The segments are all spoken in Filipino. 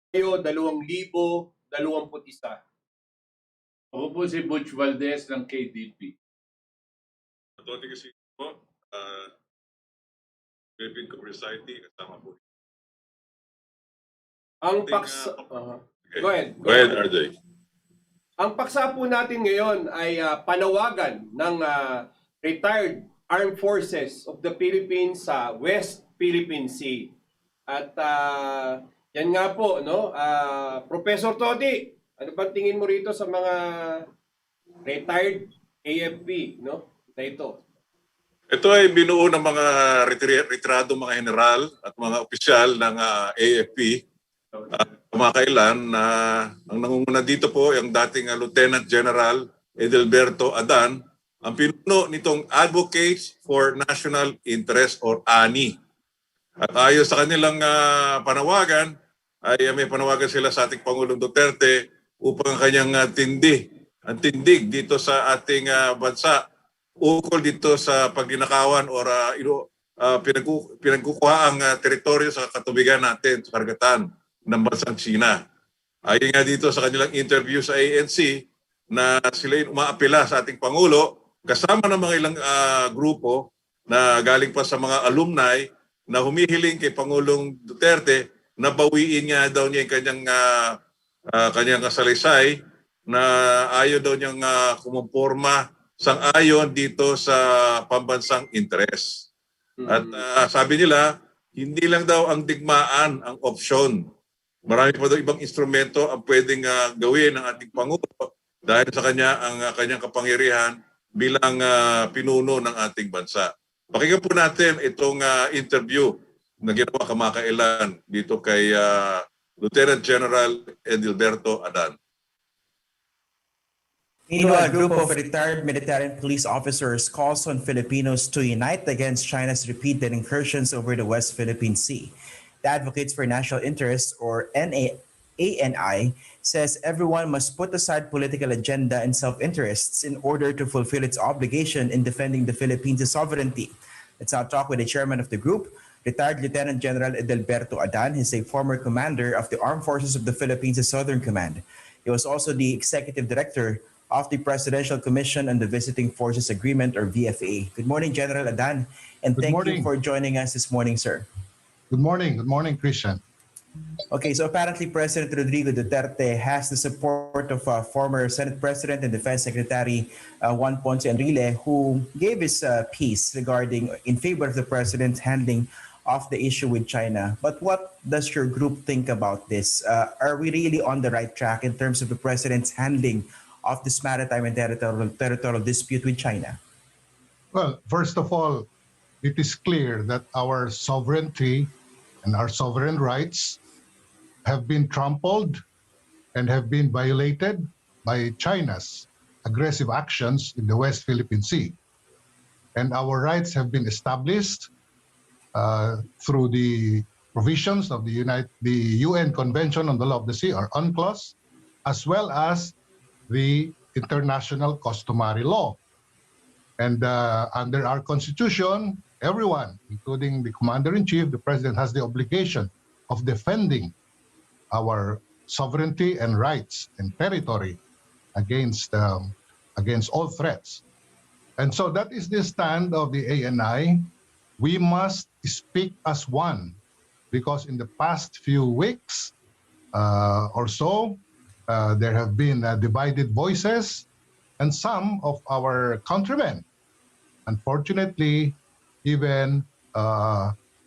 Mayo 2021. Ako po si Butch Valdes ng KDP. Toti Casiño po, Philippine Community Society, kasama po. Ang paksa... Okay. Go ahead. Go ahead, RJ. Ang paksa po natin ngayon ay panawagan ng retired Armed Forces of the Philippines sa West Philippine Sea. At yan nga po, no? Professor Toti, ano bang tingin mo rito sa mga retired AFP, no? Ito. Ito ay binuo ng mga retirado mga general at mga opisyal ng AFP. Kumakailan na ang nangunguna dito po yung dating Lieutenant General Edilberto Adan, ang pinuno nitong Advocates for National Interest or ANI. At ayon sa kanilang panawagan, ay may panawagan sila sa ating Pangulong Duterte upang ang kanyang tindig dito sa ating bansa ukol dito sa paglinakawan o pinagkukuha ang teritoryo sa katubigan natin sa karagatan ng bansang China. Ayon nga dito sa kanilang interview sa ANC na sila umaapela sa ating Pangulo kasama ng mga ilang grupo na galing pa sa mga alumni na humihiling kay Pangulong Duterte na bawiin nga daw niya yung kanyang kasalaysay na ayaw daw niyang kumumporma sang-ayon dito sa pambansang interes. At sabi nila, hindi lang daw ang digmaan ang opsyon. Marami pa daw ibang instrumento ang pwedeng gawin ng ating Pangulo dahil sa kanyang kapangyarihan bilang pinuno ng ating bansa. Pakinggan po natin itong interview na ginawa kamakailan dito kay Lieutenant General Edilberto Adan. Meanwhile, a group of retired military and police officers calls on Filipinos to unite against China's repeated incursions over the West Philippine Sea. The Advocates for National Interest, or ANI, says everyone must put aside political agenda and self-interests in order to fulfill its obligation in defending the Philippines' sovereignty. Let's now talk with the chairman of the group, retired Lieutenant General Edilberto Adan. He's a former commander of the Armed Forces of the Philippines' Southern Command. He was also the executive director of the Presidential Commission on the Visiting Forces Agreement, or VFA. Good morning, General Adan, and thank you for joining us this morning, sir. Good morning, Christian. Okay, so apparently President Rodrigo Duterte has the support of former Senate President and Defense Secretary Juan Ponce Enrile, who gave his piece regarding in favor of the president's handling of the issue with China. But what does your group think about this? Are we really on the right track in terms of the president's handling of this maritime and territorial dispute with China? Well, first of all, it is clear that our sovereignty and our sovereign rights have been trampled and have been violated by China's aggressive actions in the West Philippine Sea. And our rights have been established through the provisions of the UN Convention on the Law of the Sea, or UNCLOS, as well as the international customary law. And under our constitution, everyone, including the commander-in-chief, the president, has the obligation of defending our sovereignty and rights and territory against all threats. And so that is the stand of the ANI. We must speak as one, because in the past few weeks or so, there have been divided voices, and some of our countrymen, unfortunately, even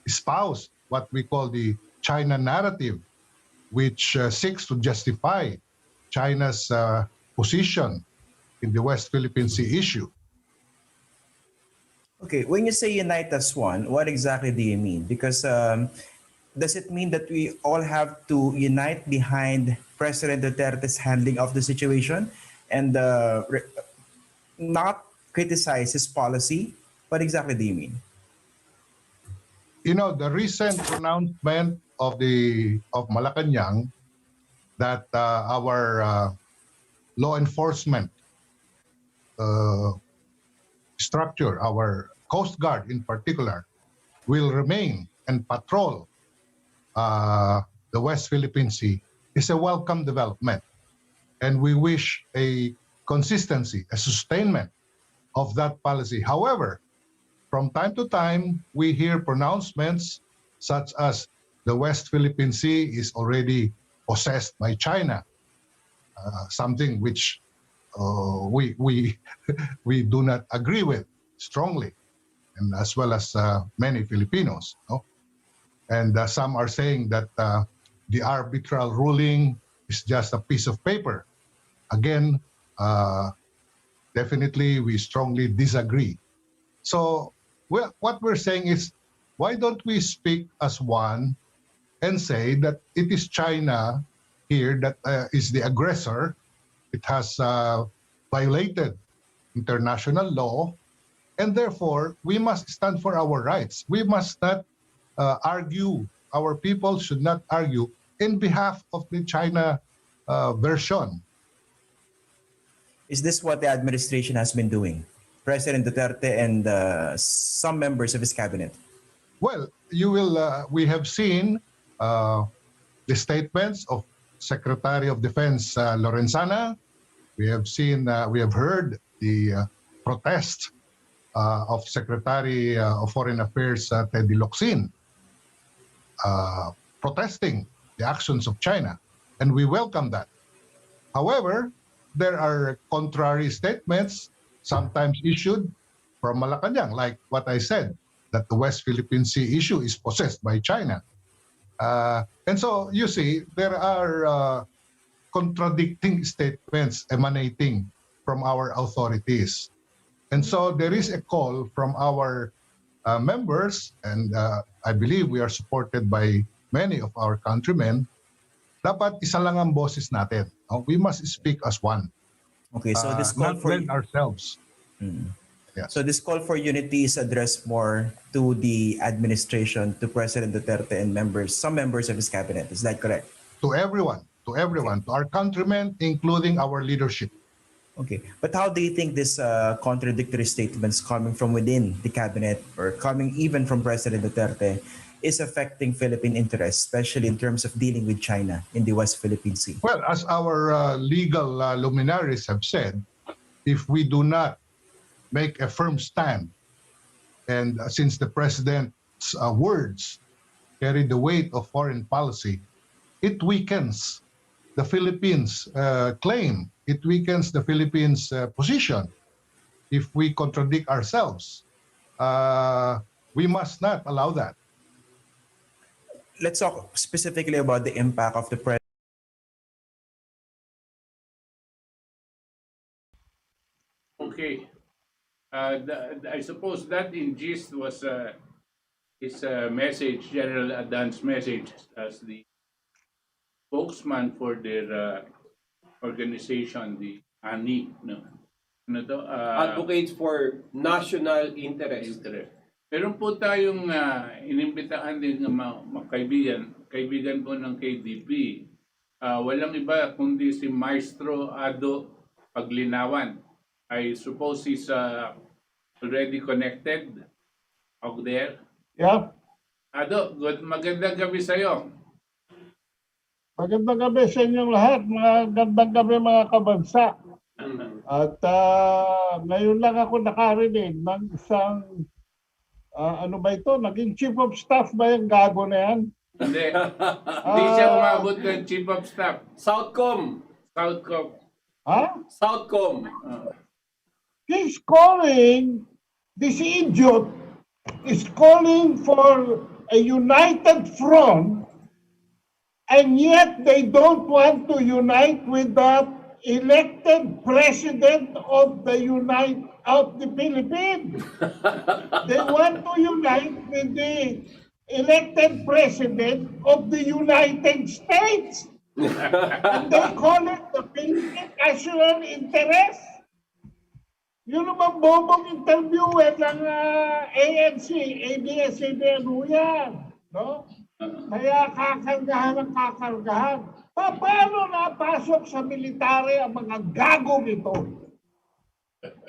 espouse what we call the China narrative, which seeks to justify China's position in the West Philippine Sea issue. Okay, when you say unite as one, what exactly do you mean? Because does it mean that we all have to unite behind President Duterte's handling of the situation and not criticize his policy? What exactly do you mean? You know, the recent pronouncement of Malacanang that our law enforcement structure, our Coast Guard in particular, will remain and patrol the West Philippine Sea is a welcome development. And we wish a consistency, a sustainment of that policy. However, from time to time, we hear pronouncements such as the West Philippine Sea is already possessed by China, something which we we do not agree with strongly, and as well as many Filipinos. No? And some are saying that the arbitral ruling is just a piece of paper. Again, definitely we strongly disagree. So what we're saying is, why don't we speak as one and say that it is China here that is the aggressor? It has violated international law, and therefore we must stand for our rights. We must not argue. Our people should not argue in behalf of the China version. Is this what the administration has been doing? President Duterte and some members of his cabinet? Well, we have seen the statements of Secretary of Defense Lorenzana. We have heard the protest of Secretary of Foreign Affairs Teddy Locsin, protesting the actions of China, and we welcome that. However, there are contrary statements sometimes issued from Malacanang, like what I said, that the West Philippine Sea issue is possessed by China. And so, you see, there are contradicting statements emanating from our authorities. And so there is a call from our members, and I believe we are supported by many of our countrymen. Dapat isa lang ang boses natin. No? We must speak as one. Okay, so this call Not for lend ourselves. Yes. so this call for unity is addressed more to the administration, to President Duterte and some members of his cabinet. Is that correct? To everyone, to our countrymen, including our leadership. Okay, but how do you think this contradictory statements coming from within the cabinet or coming even from President Duterte is affecting Philippine interests, especially in terms of dealing with China in the West Philippine Sea? Well, as our legal luminaries have said, if we do not make a firm stand, and since the president's words carry the weight of foreign policy, it weakens the Philippines' claim. It weakens the Philippines' position. If we contradict ourselves, we must not allow that. Let's talk specifically about the impact of the president. Okay. I suppose that in gist was his message, General Adan's message as the spokesman for their organization, the ANI. No? Ano to? Advocates for national interest. Meron po tayong inimbitahan din ng mga kaibigan po ng KDP. Walang iba kundi si Maestro Ado Paglinawan. I suppose he's already connected out there. Yeah. Ado, magandang gabi sa'yo. Magandang gabi sa inyong lahat. Magandang gabi mga kabansa. At ngayon lang ako nakarinig ng isang, ano ba ito? Naging chief of staff ba yung gago na yan? Hindi. Hindi siya umabot ng chief of staff. Southcom. Ha? Southcom. He's calling, this idiot is calling for a united front, and yet they don't want to unite with the elected president of the Philippines. They want to unite with the elected president of the United States. And they call it the Philippine national interest. Yun naman bobong interviewer ng ANC, ABS-CBN yan. No? Kaya kakargahan. Paano napasok sa military ang mga gagong ito?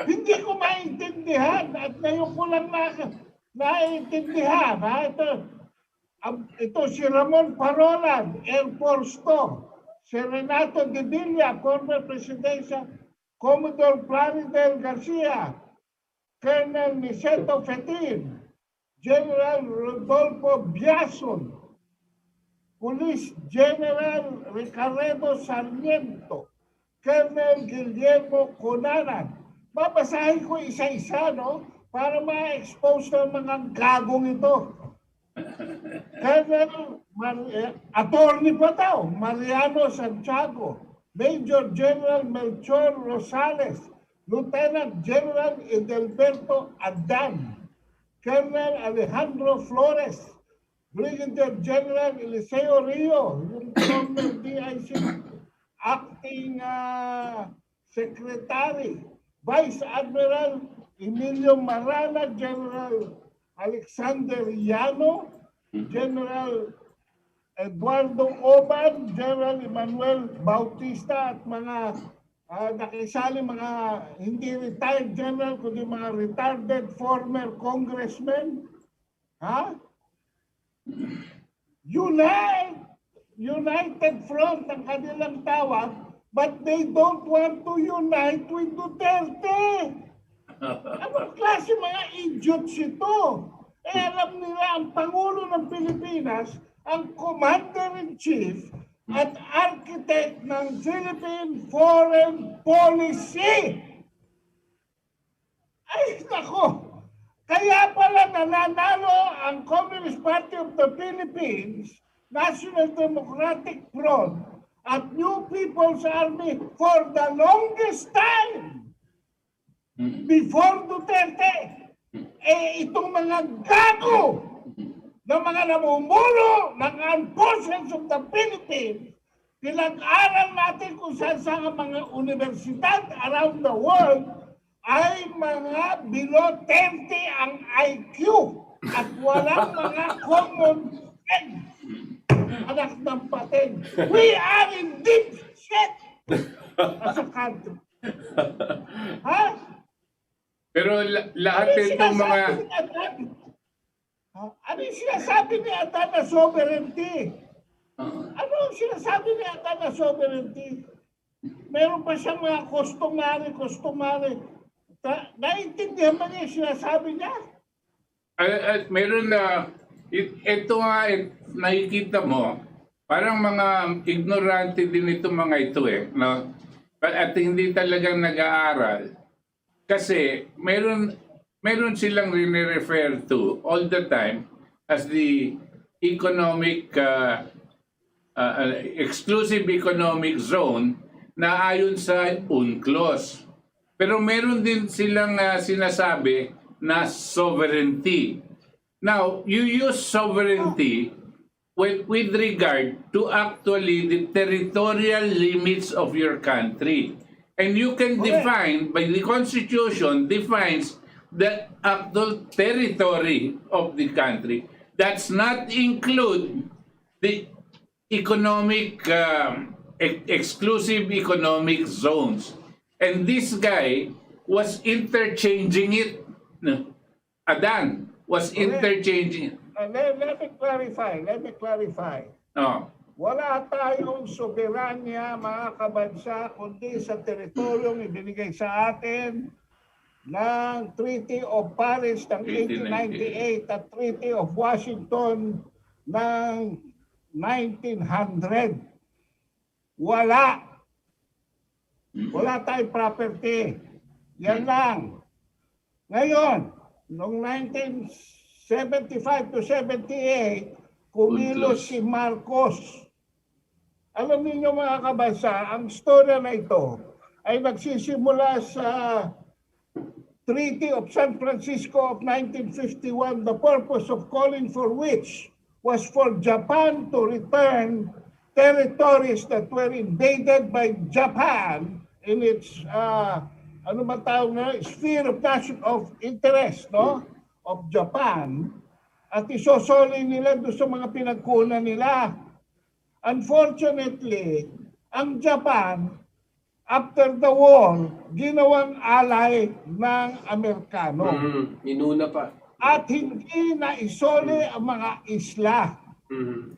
Hindi ko maintindihan at ngayon ko lang naiintindihan. Ito si Ramon Parolan, Air Force to. Serenato de Villa, former Presidential Commodore Plaridel Garcia, Colonel Niceto Fetin, General Rodolfo Biason, Police General Ricardo Sarmiento, Colonel Guillermo Conanan. Babasahin ko isa-isa, no? Para ma-expose ng mga gagong ito. Colonel Attorney pa daw, Mariano Santiago, Major General Melchor Rosales, Lieutenant General Edelberto Adan, Colonel Alejandro Flores, Brigadier General Eliseo Rio, yung former DIC Acting Secretary, Vice Admiral Emilio Marana, General Alexander Llano, General Eduardo Oban, General Emmanuel Bautista at mga nakisali mga hindi retired general kundi mga retired former congressmen. Ha? United Front ang kanilang tawag, but they don't want to unite with Duterte. Anong klase mga idiots ito? Alam nila ang Pangulo ng Pilipinas, ang Commander-in-Chief at Architect ng Philippine Foreign Policy. Ay, nako! Kaya pala nananalo ang Communist Party of the Philippines, National Democratic Front, at New People's Army for the longest time. Before Duterte, itong mga gago na mga namumuno ng armed forces of the Philippines, pinag-aral natin kung saan mga universidad around the world ay mga below 30 ang IQ at walang mga common sense. Anak ng pating. We are in deep shit as a country. Ha? Pero lahat itong mga... Ano yung sinasabi ni Adan na sovereignty? Ano yung sinasabi ni Adan na sovereignty? Meron pa siyang mga customary. Naintindihan ba niya yung sinasabi niya? Meron na... Ito nga, nakikita mo, parang mga ignorante din itong mga ito no? At hindi talagang nag-aaral. Kasi meron silang rini-refer to all the time as the economic exclusive economic zone na ayon sa UNCLOS. Pero meron din silang sinasabi na sovereignty. Now, you use sovereignty with regard to actually the territorial limits of your country. And you can define, by the Constitution, defines the actual territory of the country. That's not include the economic, exclusive economic zones. And this guy was interchanging it. Adan was interchanging it. Let me clarify. Oh. Wala tayong soberanya, mga kabansa, kundi sa teritoryong ibinigay sa atin ng Treaty of Paris ng 1898 at Treaty of Washington ng 1900. Wala tayong property. Yan lang. Ngayon, noong 1975 to 78, kumilos si Marcos. Alam niyo mga kabansa, ang storya na ito ay nagsisimula sa Treaty of San Francisco of 1951, the purpose of calling for which was for Japan to return territories that were invaded by Japan in its sphere of interest, no? Of Japan, at isosoli nila doon sa mga pinagkunan nila. Unfortunately, ang Japan, after the war, ginawang ally ng Amerikano. Inuna pa. At hindi na isoli ang mga isla.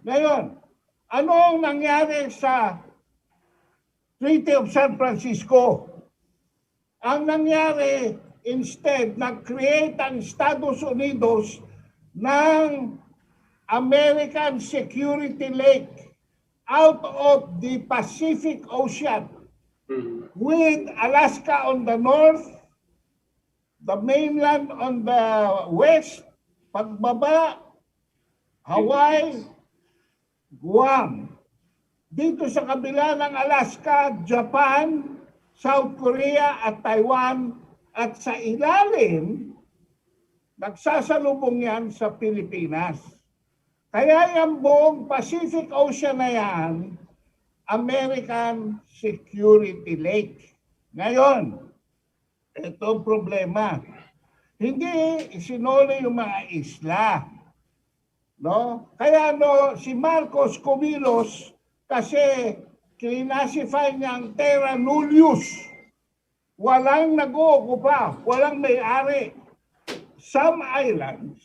Ngayon, ano ang nangyari sa Treaty of San Francisco. Ang nangyari, instead, nag-create ang Estados Unidos ng American Security Lake out of the Pacific Ocean with Alaska on the north, the mainland on the west, pagbaba, Hawaii, Guam. Dito sa kabila ng Alaska, Japan, South Korea at Taiwan, at sa ilalim, nagsasalubong yan sa Pilipinas. Kaya yung buong Pacific Ocean na yan, American Security Lake. Ngayon, ito ang problema. Hindi isinuli yung mga isla. No? Kaya si Marcos Cumilos, kasi kinasify niyang terra nullius. Walang nag-uukupa, walang may-ari. Some islands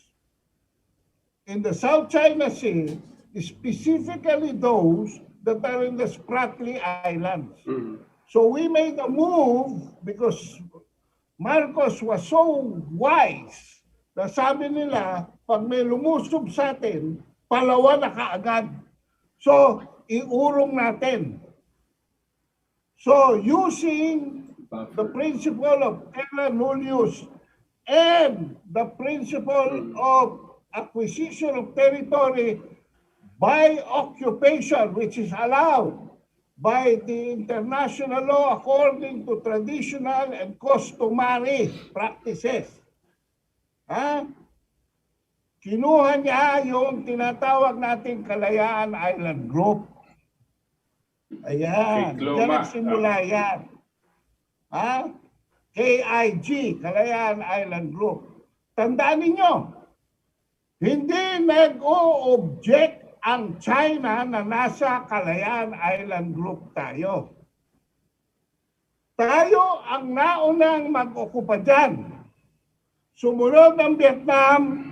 in the South China Sea, specifically those that are in the Spratly Islands. So we made a move because Marcos was so wise na sabi nila, pag may lumusob sa atin, Palawan na kaagad. So, iurong natin. So, using the principle of terra nullius and the principle of acquisition of territory by occupation, which is allowed by the international law according to traditional and customary practices. Kinuha niya yung tinatawag nating Kalayaan Island Group. Ayan, diyan nagsimula yan. KIG, Kalayaan Island Group. Tandaan ninyo, hindi nag-o-object ang China na nasa Kalayaan Island Group tayo. Tayo ang naunang mag-okupa dyan. Sumunod ang Vietnam,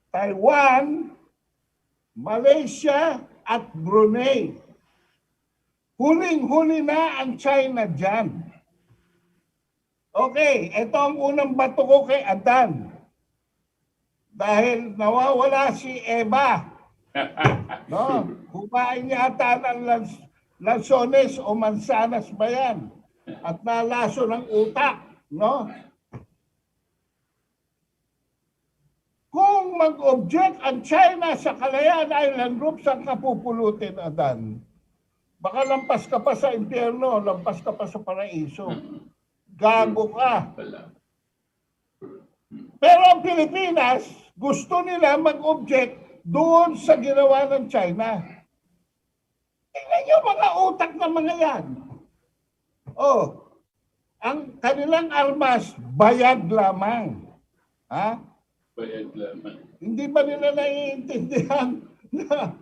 Taiwan, Malaysia, at Brunei. Huling-huli na ang China dyan. Okay, ito ang unang bato ko kay Adan. Dahil nawawala si Eva. No? Kumain niya ata ng lansones o mansanas ba yan? At nalaso ng utak. No? Kung mag-object ang China sa Kalayaan Island Group, saan ka pupulutin, Adan? Baka lampas ka pa sa impyerno, lampas ka pa sa paraiso. Gago ka. Pero ang Pilipinas, gusto nila mag-object doon sa ginawa ng China. Tingnan nyo mga utak na mga yan. Ang kanilang armas, bayad lamang. Bayad lamang. Hindi ba nila naiintindihan na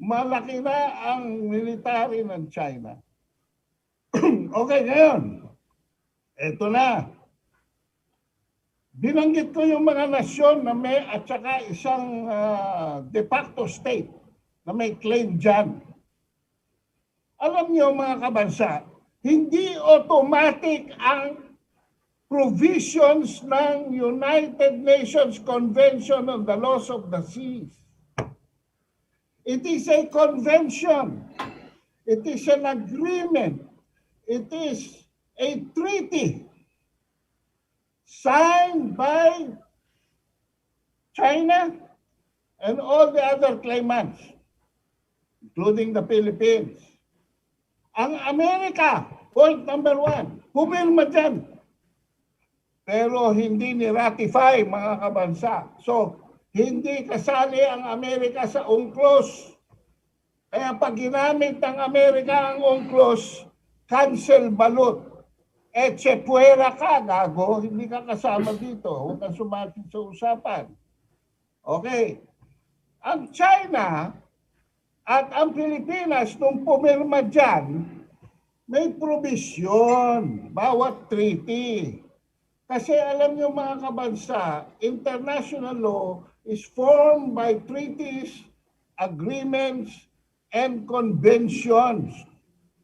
malaki na ang military ng China? Okay, ngayon. Ito na. Binanggit ko yung mga nasyon na may at saka isang de facto state na may claim dyan. Alam niyo mga kabansa, hindi automatic ang provisions ng United Nations Convention on the Laws of the Seas. It is a convention. It is an agreement. It is a treaty signed by China and all the other claimants, including the Philippines. Ang Amerika, point number 1, pumirma dyan. Pero hindi ni-ratify, mga kabansa. So, hindi kasali ang Amerika sa UNCLOS. Kaya pag ginamit ng Amerika ang UNCLOS, cancel balot. Eche puwera ka, gago. Hindi ka kasama dito. Huwag kang sumati sa usapan. Okay. Ang China at ang Pilipinas, nung pumirma dyan, may provision bawat treaty. Kasi alam niyo mga kabansa, international law is formed by treaties, agreements, and conventions.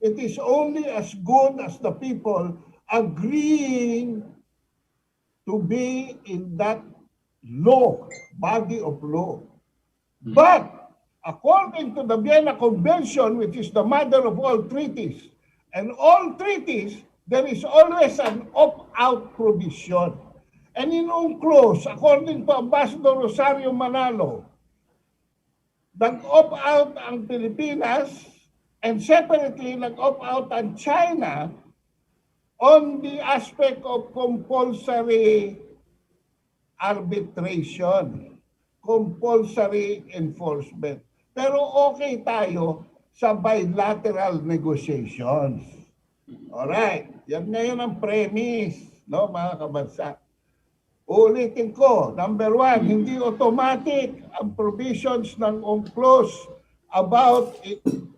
it is only as good as the people agreeing to be in that law, body of law. But according to the Vienna Convention, which is the mother of all treaties, and all treaties, there is always an opt-out provision. And in UNCLOS, according to Ambassador Rosario Manalo, nag-opt-out ang Pilipinas and separately nag-opt-out ang China on the aspect of compulsory arbitration, compulsory enforcement. Pero okay tayo sa bilateral negotiations. Alright, yan ngayon ang premise, no, mga kabansa. Ulitin ko, number one, hindi automatic ang provisions ng UNCLOS about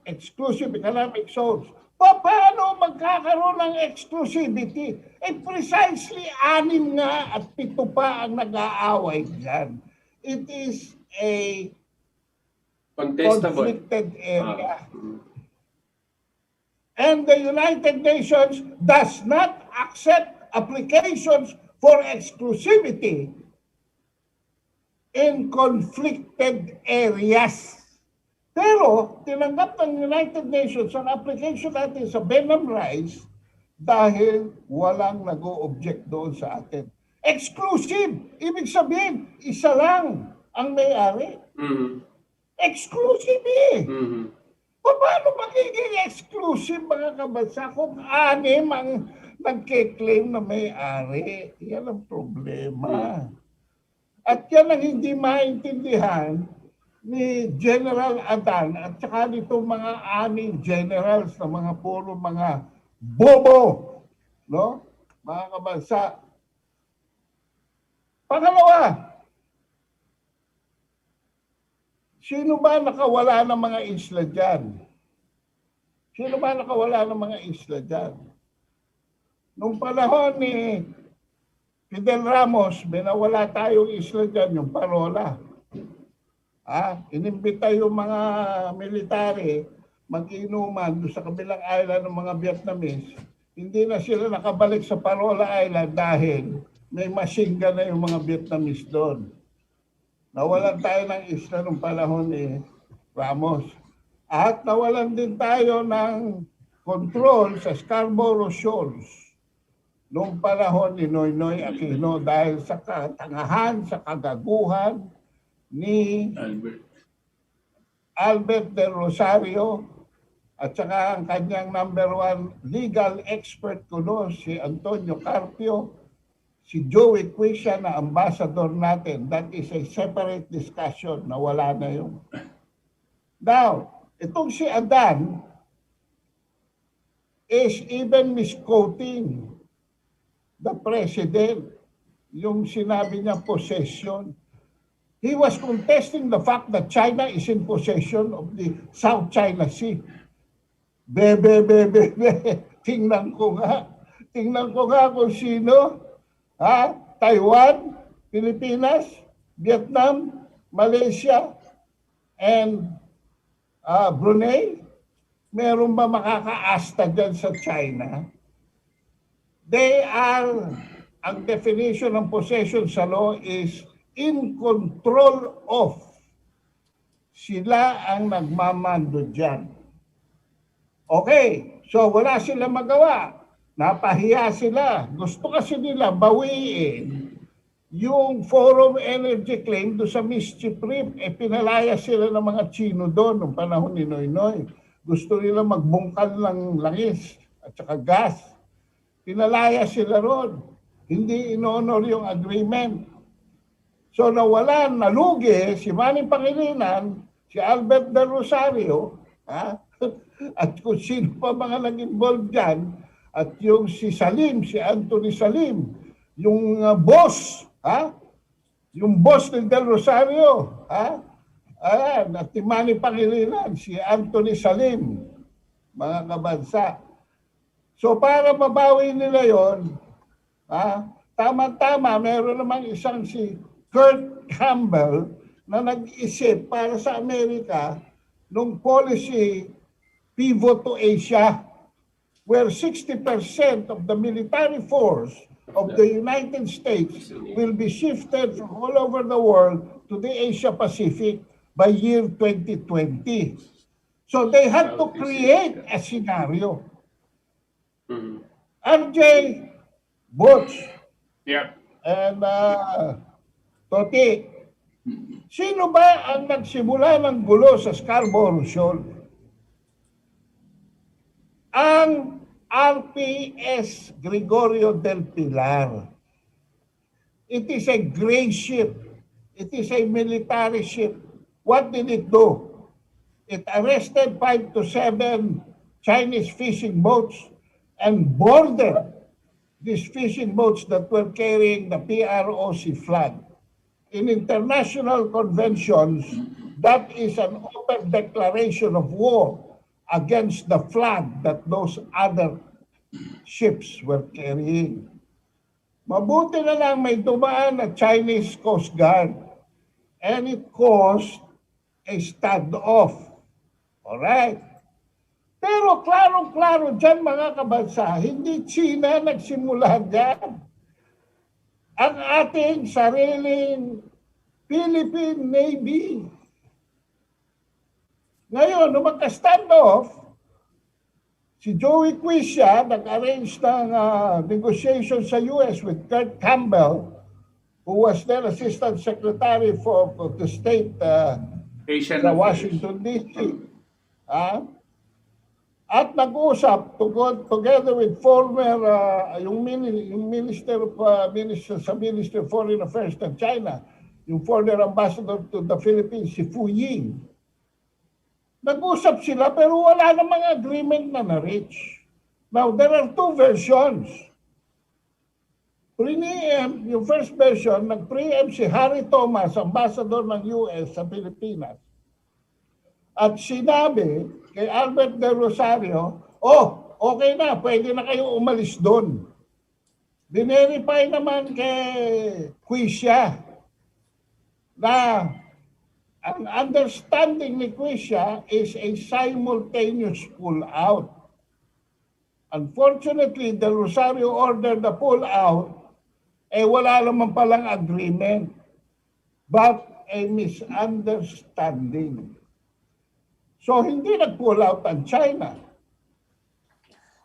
exclusive economic zones. Paano magkakaroon ng exclusivity? Precisely 6 nga at 7 pa ang nag-aaway dyan. It is a Contestable. conflicted area. And the United Nations does not accept applications for exclusivity in conflicted areas. Pero tinanggap ng United Nations ang application natin sa Benham Rice dahil walang nag-o-object doon sa atin. Exclusive! Ibig sabihin, isa lang ang may-ari. Exclusive eh! Paano magiging exclusive, mga kabansa, kung 6 ang nagke-claim na may-ari? Yan ang problema. At yan ang hindi maintindihan ni General Adan at saka nitong mga 6 generals na mga puro mga bobo, no? Mga kabansa. Pangalawa, sino ba nakawala ng mga isla dyan? Sino ba nakawala ng mga isla dyan? Nung panahon ni Fidel Ramos, binawala tayong isla dyan, yung Parola. Inimbita yung mga military mag-inuman doon sa kabilang island ng mga Vietnamese. Hindi na sila nakabalik sa Parola Island dahil may machine gun na yung mga Vietnamese doon. Nawalan tayo ng isla nung panahon ni Ramos. At nawalan din tayo ng control sa Scarborough Shoals nung panahon ni Noynoy Aquino dahil sa katangahan, sa kagaguhan ni Albert Del Rosario at saka ang kanyang number 1 legal expert kuno si Antonio Carpio, si Joey Quisha na ambassador natin. That is a separate discussion na wala na yun. Now, itong si Adan is even misquoting the president, yung sinabi niya possession. He was contesting the fact that China is in possession of the South China Sea. Tingnan ko nga kung sino. Taiwan, Pilipinas, Vietnam, Malaysia, and Brunei. Meron ba makakaasta dyan sa China? They are, ang definition ng possession sa law is in control of. Sila ang nagmamando dyan. Okay, so wala sila magawa. Napahiya sila. Gusto kasi nila bawiin yung Forum Energy Claim do sa Mischief Reef. Pinalaya sila ng mga Chino doon noong panahon ni Noynoy. Gusto nila magbungkal ng langis at saka gas. Pinalaya sila ron. Hindi in-honor yung agreement. So nawalan, nalugi si Manny Pangilinan, si Albert Del Rosario, at kung sino pa mga nag-involve dyan, at yung si Salim, si Anthony Salim, yung boss, yung boss ni Del Rosario, at si Manny Pangilinan, si Anthony Salim, mga kabansa. So para mabawi nila yon, tama-tama, meron namang isang si Kurt Campbell na nag-isip para sa Amerika nung policy pivot to Asia. where 60% of the military force of the United States will be shifted from all over the world to the Asia Pacific by year 2020. So they had to create a scenario. RJ, Butch, Yeah. and Toti, sino ba ang nagsimula ng gulo sa Scarborough Shoal? Ang RPS Gregorio del Pilar. It is a gray ship. It is a military ship. What did it do? It arrested 5 to 7 Chinese fishing boats and boarded these fishing boats that were carrying the PROC flag. In international conventions, that is an open declaration of war against the flag that those other ships were carrying. Mabuti na lang may dumaan na Chinese Coast Guard and it caused a standoff. Alright? Pero klaro-klaro dyan mga kabansa, hindi China nagsimula dyan. Ang ating sariling Philippine Navy. Ngayon, nung magka-standoff, si Joey Quisha nag-arrange ng negotiation sa US with Kurt Campbell, who was then Assistant Secretary for the State Asian sa Affairs. Washington, D.C. At nag-usap together with former, yung Minister of Foreign Affairs ng China, yung former ambassador to the Philippines, si Fu Ying. Nag-usap sila pero wala namang agreement na na-reach. Now, there are two versions. Pre-empt, yung first version, nag-preempt si Harry Thomas, ambassador ng US sa Pilipinas. At sinabi kay Albert de Rosario, okay na, pwede na kayo umalis doon. Binerify naman kay Quisha na ang understanding ni Quisha is a simultaneous pull-out. Unfortunately, the Rosario ordered the pull-out, wala naman palang agreement, but a misunderstanding. So, hindi nag-pull-out ang China.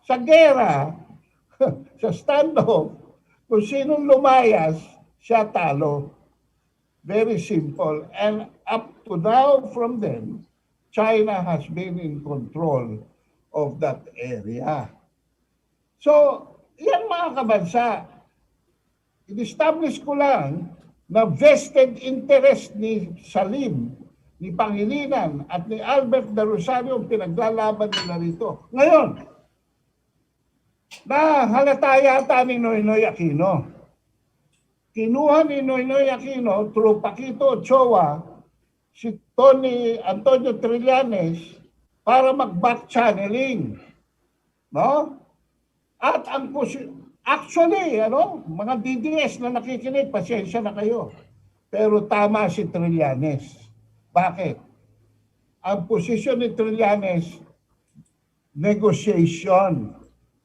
Sa gera, sa standoff, kung sinong lumayas, siya talo. Very simple. And up to now from then, China has been in control of that area. So, yan mga kabansa, in-establish ko lang na vested interest ni Salim, ni Pangilinan at ni Albert de Rosario ang pinaglalaban nila rito. Ngayon, nahalata yata ni Noynoy Aquino. Kinuha ni Noynoy Aquino through Paquito Ochoa si Antonio Trillanes para mag-back channeling. No? At ang actually, mga DDS na nakikinig, pasensya na kayo. Pero tama si Trillanes. Bakit? Ang posisyon ni Trillanes, negotiation.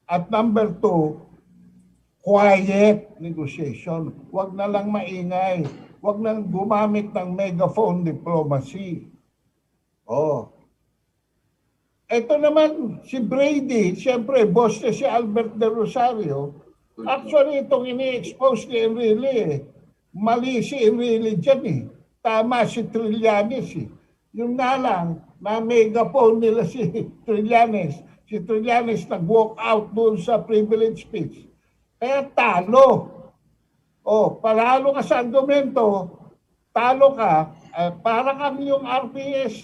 At number 2, quiet negotiation. Huwag na lang maingay. Huwag nang gumamit ng megaphone diplomacy. Ito naman, si Brady, siyempre, boss niya si Albert de Rosario. Actually, itong ini-expose ni Enrile, mali si Enrile dyan Tama si Trillanes Yung nga lang, na megaphone nila si Trillanes. Si Trillanes nag-walk out doon sa privilege speech. Kaya talo. Palalo ka sa argumento, talo ka, para kang yung RPS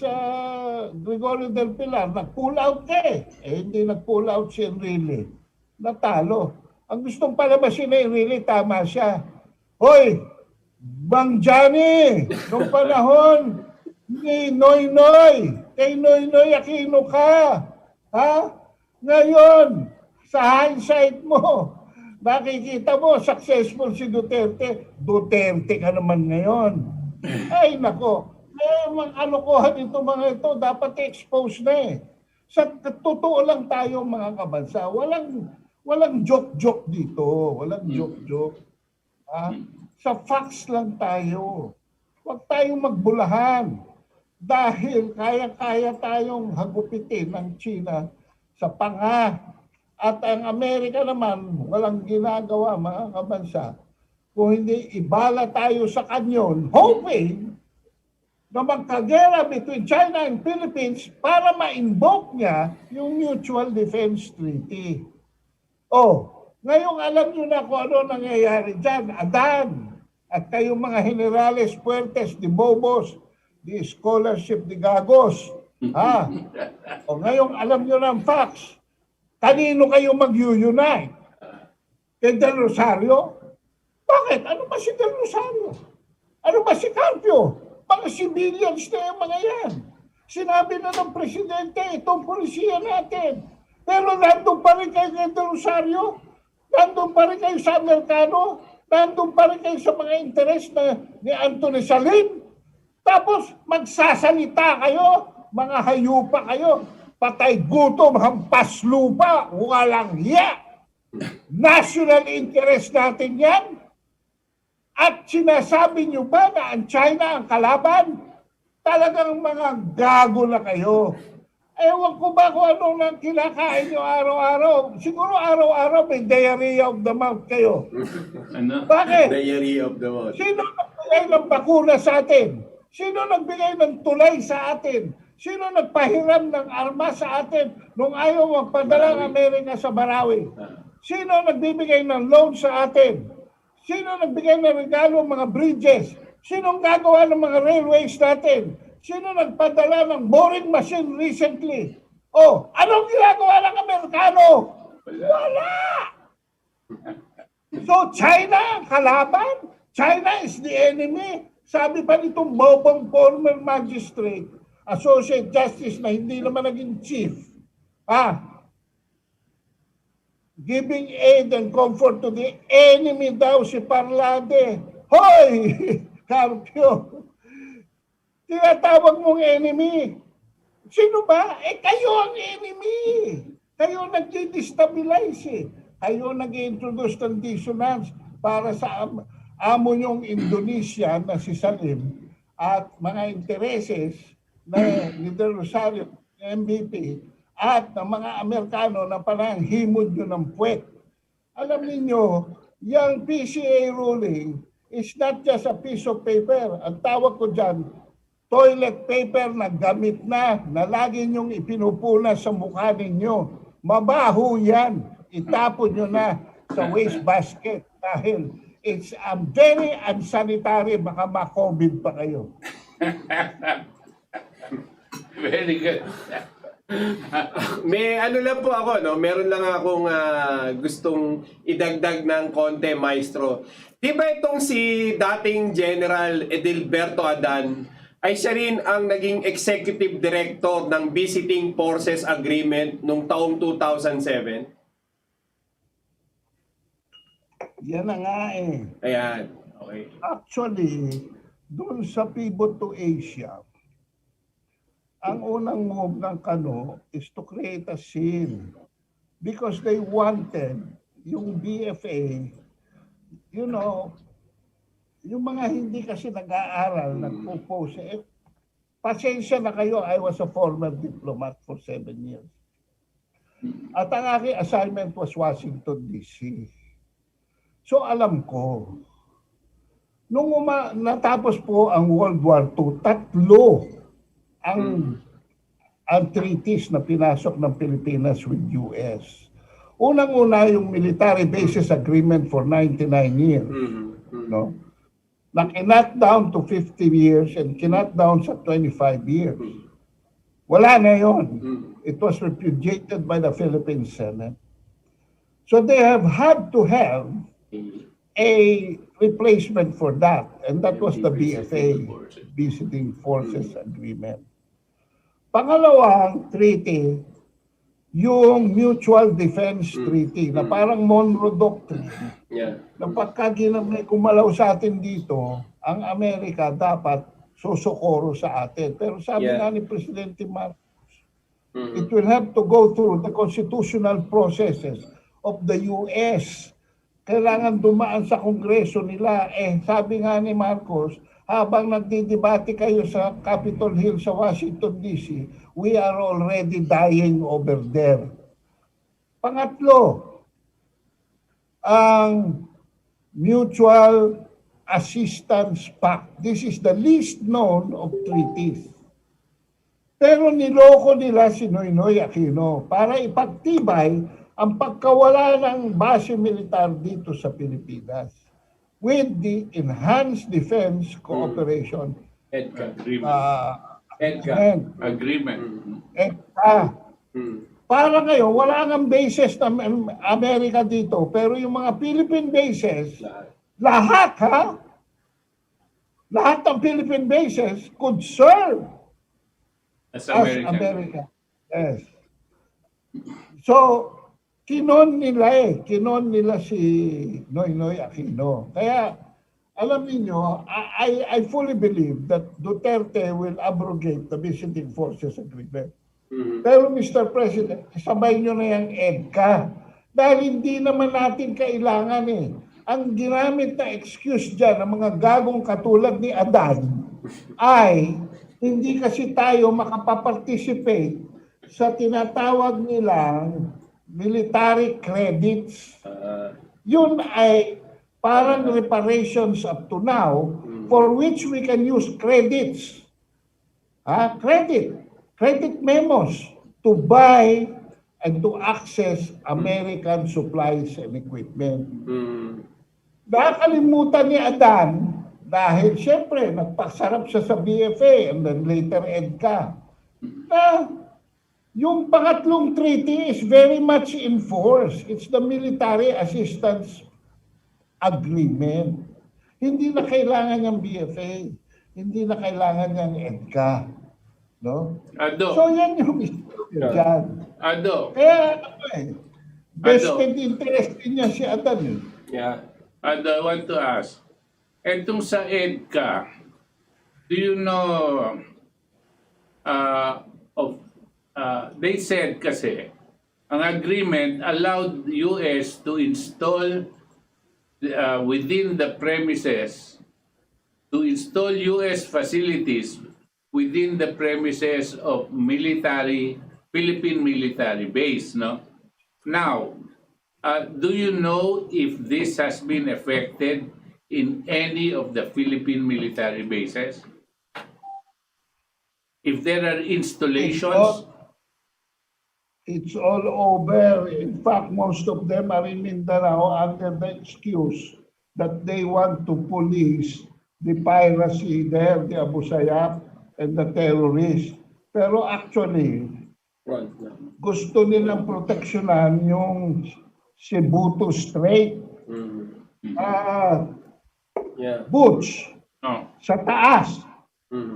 Gregorio del Pilar, nag-pull out hindi nag-pull out si Enrile. Natalo. Ang gustong palabasin na Enrile, tama siya. Hoy! Bang Johnny, nung panahon ni Noynoy, kay Noynoy Aquino ka. Ngayon, sa hindsight mo, nakikita mo, successful si Duterte. Duterte ka naman ngayon. Ay, nako. Mga kalokohan ito mga ito, dapat expose na Sa totoo lang tayo mga kabansa, walang joke-joke dito. Walang joke-joke. Sa facts lang tayo. Huwag tayong magbulahan. Dahil kaya-kaya tayong hagupitin ng China sa panga. At ang Amerika naman, walang ginagawa mga kabansa. Kung hindi ibala tayo sa kanyon, hoping na magkagera between China and Philippines para ma-invoke niya yung Mutual Defense Treaty. Ngayong alam nyo na kung ano nangyayari dyan. Adan, at kayong mga generales puertes, di bobos, di scholarship, di gagos. Ngayong alam nyo na ang facts. Kanino kayo mag-unite? Kay Del Rosario? Bakit? Ano ba si Del Rosario? Ano ba si Carpio? Mga civilians na yung mga yan. Sinabi na ng presidente, itong polisiya natin. Pero nandun pa rin kayo kay Del Rosario? Nandun pa rin kayo sa Amerikano? Nandun pa rin kayo sa mga interes na ni Anthony Salim? Tapos magsasalita kayo, mga hayupa kayo, patay gutom, hampas lupa, walang hiya. National interest natin yan. At sinasabi nyo ba na ang China ang kalaban? Talagang mga gago na kayo. Ewan ko ba kung ano nang kinakain nyo araw-araw. Siguro araw-araw may diarrhea of the mouth kayo. Ano? Bakit? Diarrhea of the mouth. Sino nagbigay ng bakuna sa atin? Sino nagbigay ng tulay sa atin? Sino nagpahiram ng armas sa atin nung ayaw magpadala ng Amerika sa Barawi? Sino nagbibigay ng loan sa atin? Sino nagbigay ng regalo ng mga bridges? Sino gagawa ng mga railways natin? Sino nagpadala ng boring machine recently? Anong ginagawa ng Amerikano? Wala! So China ang kalaban? China is the enemy? Sabi pa nitong bobong former magistrate, associate justice na hindi naman naging chief. Giving aid and comfort to the enemy daw si Parlade. Hoy! Carpio! Tinatawag mong enemy. Sino ba? Kayo ang enemy. Kayo nag-destabilize Kayo nag-introduce ng dissonance para sa amo nyong Indonesia na si Salim at mga intereses na ni Del Rosario, MVP, at ng mga Amerikano na parang himod nyo ng puwet. Alam niyo, yung PCA ruling is not just a piece of paper. Ang tawag ko dyan, toilet paper na gamit na lagi nyong ipinupuna sa mukha ninyo. Mabaho yan. Itapon nyo na sa wastebasket dahil it's very unsanitary. Baka ma-COVID pa kayo. Very good. May ano lang po ako, no? Meron lang akong gustong idagdag ng konti, Maestro. Di ba itong si dating General Edilberto Adan ay siya rin ang naging executive director ng Visiting Forces Agreement noong taong 2007? Yan na nga Ayan. Okay. Actually, doon sa pivot to Asia, ang unang move ng Kano is to create a scene because they wanted yung BFA, yung mga hindi kasi nag-aaral, nagpo-pose. Pasensya na kayo, I was a former diplomat for 7 years. At ang aking assignment was Washington, D.C. So alam ko, nung natapos po ang World War II, 3 ang treaties na pinasok ng Pilipinas with US. Unang-una yung Military Bases Agreement for 99 years. No? Na kinat down to 50 years and kinat down sa 25 years. Wala na yun. It was repudiated by the Philippine Senate. So they have had to have a replacement for that. And that was the BFA, Visiting Forces Agreement. Pangalawang treaty, yung Mutual Defense Treaty na parang Monroe Doctrine. Yeah. Na pagka may gumalaw sa atin dito, ang Amerika dapat susukoro sa atin. Pero sabi nga ni Presidente Marcos, It will have to go through the constitutional processes of the US. Kailangan dumaan sa kongreso nila. Sabi nga ni Marcos, habang nagdidebate kayo sa Capitol Hill sa Washington DC, we are already dying over there. Pangatlo, ang Mutual Assistance Pact. This is the least known of treaties. Pero niloko nila si Noynoy Aquino para ipagtibay ang pagkawala ng base militar dito sa Pilipinas with the Enhanced Defense Cooperation Agreement. Para ngayon, wala nang bases ng Amerika dito, pero yung mga Philippine bases, lahat ng Philippine bases could serve As as American. America. Yes. So, kinon nila si Noynoy Aquino. Kaya, alam niyo, I fully believe that Duterte will abrogate the Visiting Forces Agreement. Pero Mr. President, sabay nyo na yung EDCA. Dahil hindi naman natin kailangan Ang ginamit na excuse dyan ng mga gagong katulad ni Adan ay hindi kasi tayo makapaparticipate sa tinatawag nilang military credits. Yun ay parang reparations up to now for which we can use credits. Credit memos to buy and to access American supplies and equipment. Nakakalimutan ni Adan dahil siyempre nagpasarap siya sa BFA and then later EDCA na yung pangatlong treaty is very much in force. It's the Military Assistance Agreement. Hindi na kailangan ng BFA. Hindi na kailangan ng EDCA. No? Ado. So yan yung istorya dyan. Ado. Kaya vested interest din niya si Adan. Yeah. Ado, I want to ask. Etong sa EDCA, do you know they said kasi ang agreement allowed US to install within the premises to install US facilities within the premises of Philippine military base, no? Now, do you know if this has been affected in any of the Philippine military bases? If there are installations? It's all over. In fact, most of them are in Mindanao under the excuse that they want to police the piracy there, the Abu Sayyaf, and the terrorists. Pero actually, gusto nilang proteksyonan yung Cebu Strait. Butch, sa taas.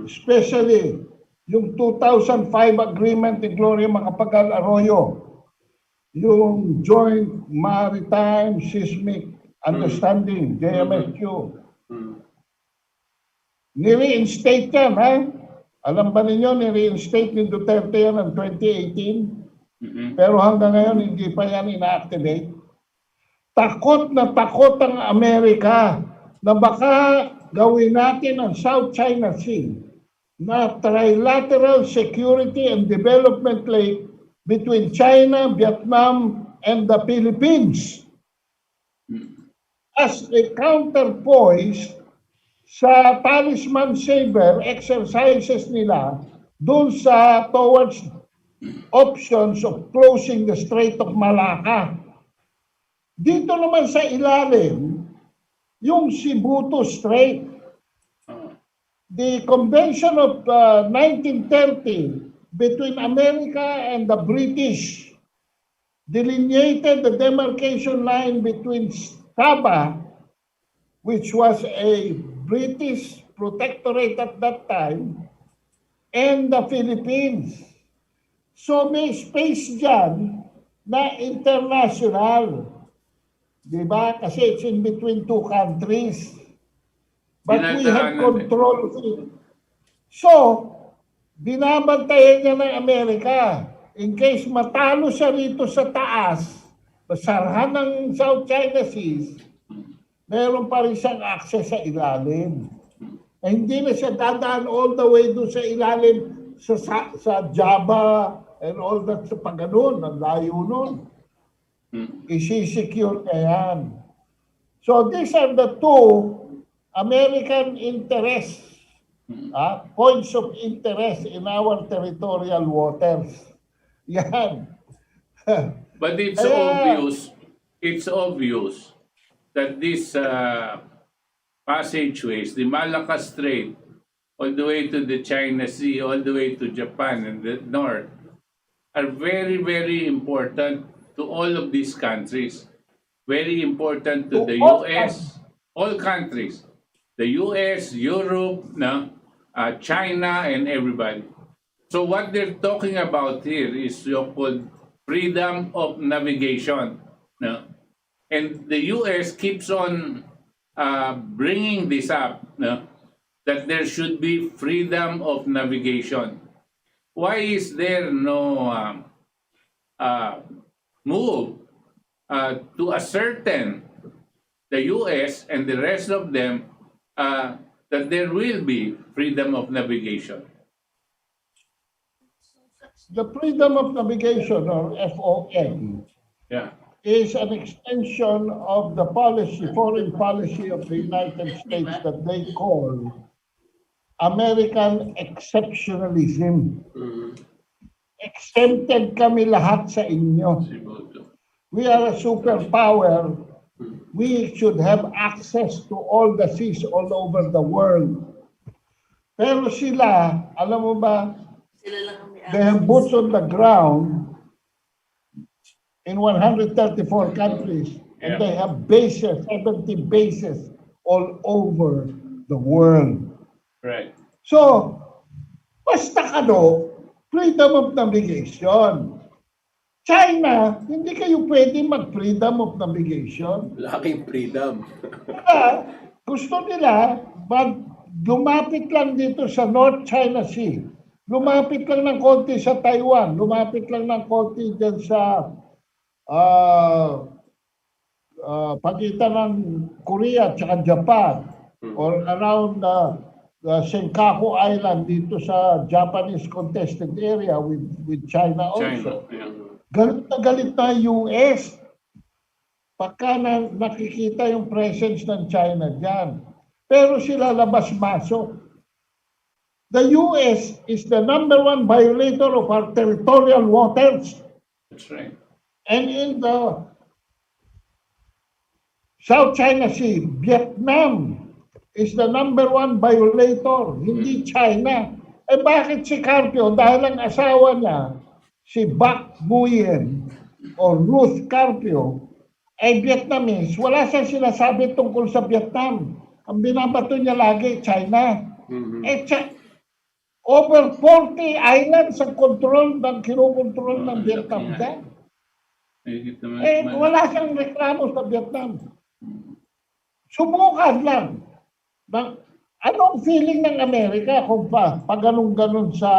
Especially yung 2005 agreement ni Gloria Macapagal Arroyo, yung Joint Maritime Seismic Understanding, JMSQ. Ni-reinstate yan, Alam ba ninyo, ni-reinstate ni Duterte yan ng 2018? Pero hanggang ngayon, hindi pa yan ina-activate. Takot na takot ang Amerika na baka gawin natin ang South China Sea na trilateral security and development link between China, Vietnam, and the Philippines as a counterpoise sa talisman saber exercises nila doon sa towards options of closing the Strait of Malacca. Dito naman sa ilalim, yung Cebu Strait, the Convention of 1930 between America and the British delineated the demarcation line between Sabah, which was a British protectorate at that time, and the Philippines. So may space dyan na international. Diba? Kasi it's in between two countries. But we have control of it. So, binabantayan niya ng Amerika. in case matalo siya rito sa taas, basarhan ng South China Sea, meron pa rin siyang access sa ilalim. Hindi na siya dadaan all the way doon sa ilalim sa Java and all that sa paganoon, ang layo nun. Isi-secure na yan. So these are the two American interests, points of interest in our territorial waters. Yan. But it's obvious that these passageways, the Malacca Strait, all the way to the China Sea, all the way to Japan and the north, are very, very important to all of these countries. Very important to the US, all countries. The US, Europe, China, and everybody. So what they're talking about here is so-called freedom of navigation. No? And the US keeps on bringing this up, no? That there should be freedom of navigation. Why is there no move to ascertain the US and the rest of them that there will be freedom of navigation? The freedom of navigation, or FON, is an extension of the foreign policy of the United States that they call American exceptionalism. Exempted kami lahat sa inyo. We are a superpower. We should have access to all the seas all over the world. Pero sila, alam mo ba, they have boots on the ground in 134 countries, and they have bases, 70 bases all over the world. Right. So, basta freedom of navigation. China, hindi kayo pwede mag-freedom of navigation. Laking freedom. Kaya, gusto nila, lumapit lang dito sa North China Sea. Lumapit lang ng konti sa Taiwan. Lumapit lang ng konti dyan sa pagitan ng Korea at Japan. Or around the Senkaku Island dito sa Japanese contested area with China also. Galit na US pagka nakikita yung presence ng China dyan. Pero sila labas-masok. The US is the #1 violator of our territorial waters. That's right. And in the South China Sea, Vietnam is the #1 violator, hindi China. Eh bakit si Carpio? Dahil ang asawa niya, si Bac Nguyen o Ruth Carpio, ay Vietnamese. Wala siyang sinasabi tungkol sa Vietnam. Ang binabato niya lagi, China. Over 40 islands ang kinukontrol ng Vietnam dyan. Wala siyang reklamo sa Vietnam. Subukan lang. Anong feeling ng Amerika kung pag ganun-ganun sa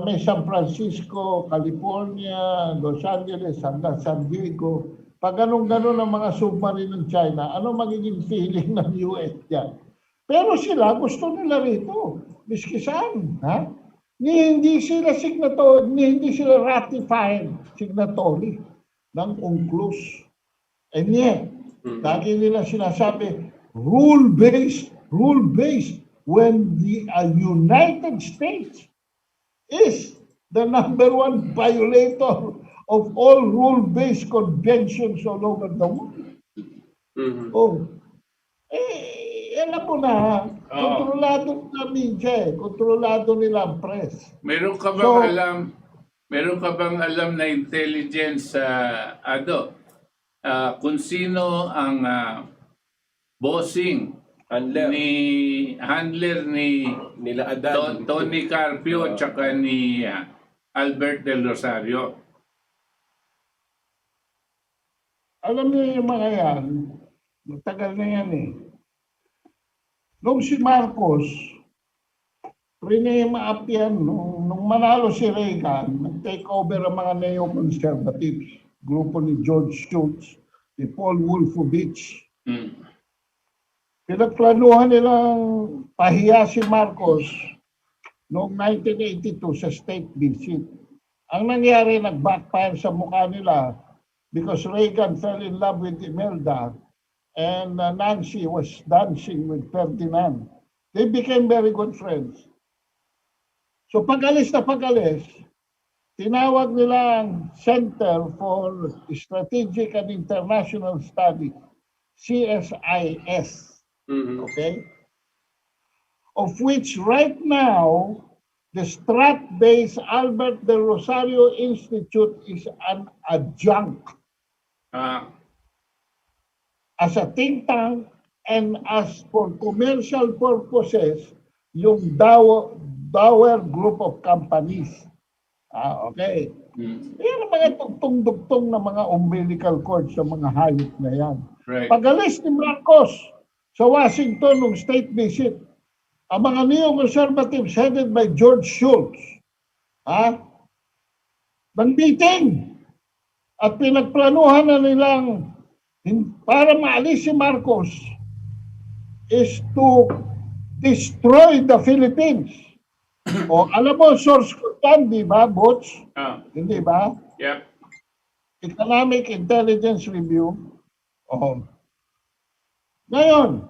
may San Francisco, California, Los Angeles, hanggang San Diego, pag ganun-ganun ang mga submarine ng China, ano magiging feeling ng US dyan? Pero sila, gusto nila rito. Miski saan, ha? Hindi sila ratified signatory ng UNCLOS. And yet, lagi nila sinasabi, rule-based when the United States is the #1 violator of all rule-based conventions all over the world. Alam mo na, kontrolado na media, kontrolado nila ang press. Meron ka bang alam na intelligence Ado? Kung sino ang bossing handler ni Nila Adan. Tony Carpio at saka ni Albert Del Rosario? Alam niyo yung mga yan, matagal na yan eh. Nung si Marcos, rename up yan. Nung manalo si Reagan, nag-take over ang mga neo-conservatives. Grupo ni George Shultz, ni Paul Wolfowitz. Pinagplanuhan nilang pahiya si Marcos noong 1982 sa state visit. Ang nangyari, nag-backfire sa mukha nila because Reagan fell in love with Imelda and Nancy was dancing with Ferdinand. They became very good friends. So pag-alis na pag-alis, tinawag nila ang Center for Strategic and International Studies, CSIS. Okay? Of which right now, the Strat-based Albert Del Rosario Institute is an adjunct as a think tank and as for commercial purposes, yung Dower Group of Companies. Okay. Yan ang mga tugtong-dugtong na mga umbilical cord sa mga hayop na yan. Right. Pag-alis ni Marcos sa Washington nung state visit, ang mga neo-conservatives headed by George Shultz, nag-meeting at pinagplanuhan na nilang para maalis si Marcos is to destroy the Philippines. O, alam mo, source ko yan, di ba, Butch? Hindi ba? Yep. Economic Intelligence Review. O. Ngayon,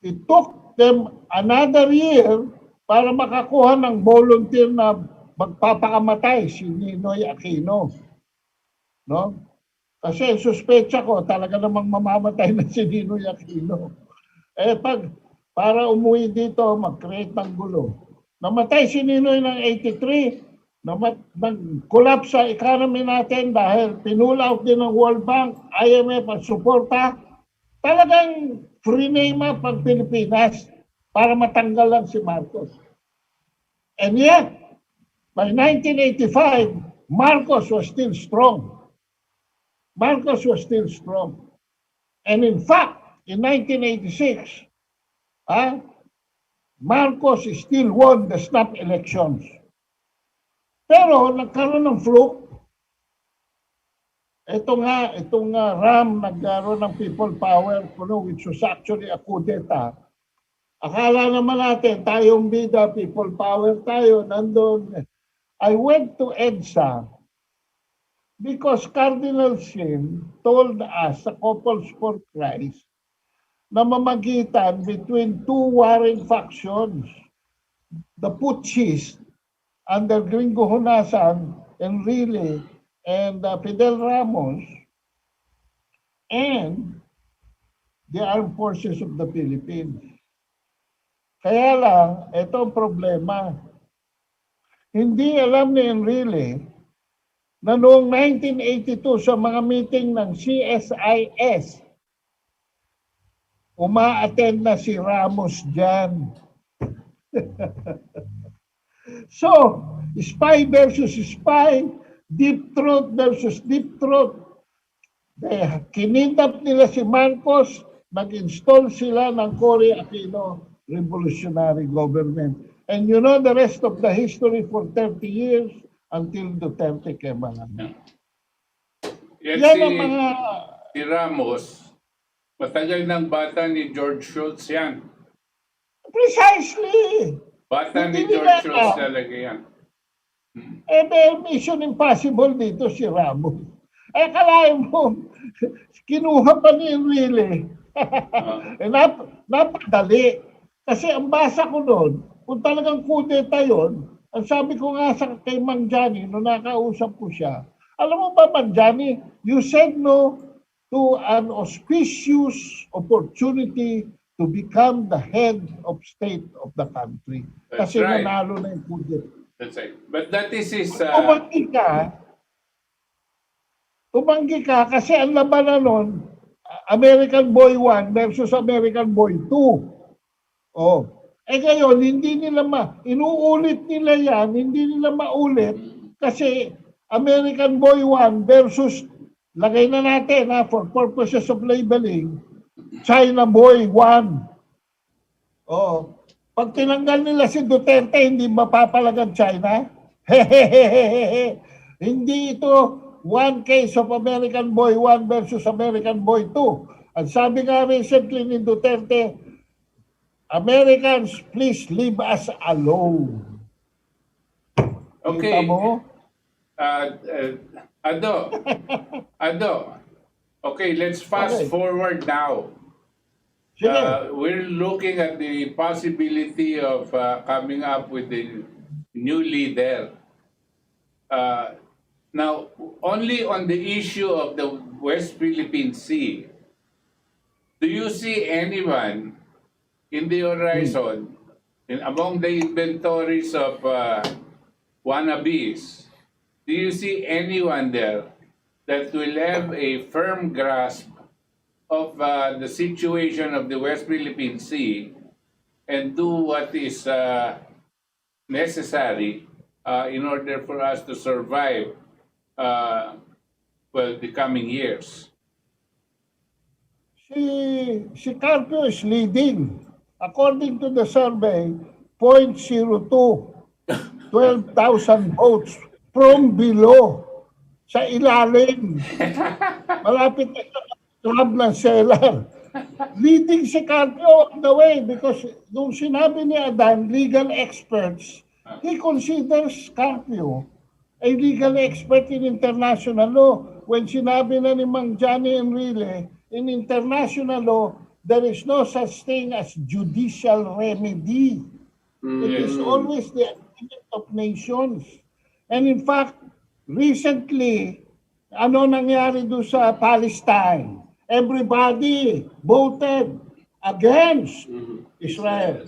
it took them another year para makakuha ng volunteer na magpapakamatay si Ninoy Aquino. No? Kasi suspecha ko, talaga namang mamamatay na si Ninoy Aquino. Para umuwi dito, mag-create ng gulo. Namatay si Ninoy ng 83, nag-collapse sa economy natin dahil pinull out din ng World Bank, IMF at suporta. Talagang free-name up ang Pilipinas para matanggal lang si Marcos. And yet, by 1985, Marcos was still strong. Marcos was still strong. And in fact, in 1986, Marcos still won the snap elections. Pero nagkaroon ng fluke. Itong RAM nagkaroon ng people power, which was actually a coup d'etat. Akala naman natin, tayong bida, people power tayo, nandun. I went to EDSA because Cardinal Sin told us sa Couples for Christ na mamagitan between two warring factions, the Putschis under Gringo Honasan, Enrile, and Fidel Ramos, and the armed forces of the Philippines. Kaya lang, ito ang problema. Hindi alam ni Enrile na noong 1982 sa mga meeting ng CSIS, uma-attend na si Ramos dyan. So, spy versus spy, deep throat versus deep throat. Kinidnap nila si Marcos, nag-install sila ng Cory Aquino revolutionary government. And you know the rest of the history for 30 years until Duterte came along. Yan ang mga... Si Ramos, matagal ng bata ni George Shultz yan. Precisely. Bata ni Hindi George nila Shultz talaga yan. Mission impossible dito si Ramos. Kalahin mo, kinuha pa ni Enrile. Napadali. Kasi ang basa ko doon, kung talagang kudeta yun, ang sabi ko nga kay Mang Johnny, nung nakausap ko siya, alam mo ba, Mang Johnny, you said no to an auspicious opportunity to become the head of state of the country. That's Kasi right. nanalo na yung kudeta. That's right. But that is his... Tumanggi ka kasi ang labanan nun, American Boy 1 versus American Boy 2. Oh. Ngayon, hindi nila inuulit nila yan, hindi nila maulit kasi American Boy 1 versus, lagay na natin for purposes of labeling, China Boy 1. Oh. Pag tinanggal nila si Duterte, hindi mapapalag ang China? Hehehehe. Hindi ito one case of American Boy 1 versus American Boy 2. Ang sabi nga recently ni Duterte, Americans, please leave us alone. Okay. Kita mo? Ado. Okay, let's fast Okay. forward now. Sige. We're looking at the possibility of coming up with a new leader. Now, only on the issue of the West Philippine Sea, do you see anyone in the horizon, among the inventories of wannabes, do you see anyone there that will have a firm grasp of the situation of the West Philippine Sea and do what is necessary in order for us to survive the coming years? Si Carpio is leading. According to the survey, 0.02, 12,000 votes from below, sa ilalim. Malapit na sa club ng seller. Leading si Carpio on the way because nung sinabi ni Adan, legal experts, he considers Carpio a legal expert in international law. When sinabi na ni Mang Johnny Enrile, in international law, there is no such thing as judicial remedy. It is always the agreement of nations. And in fact, recently, ano nangyari doon sa Palestine? Everybody voted against Israel.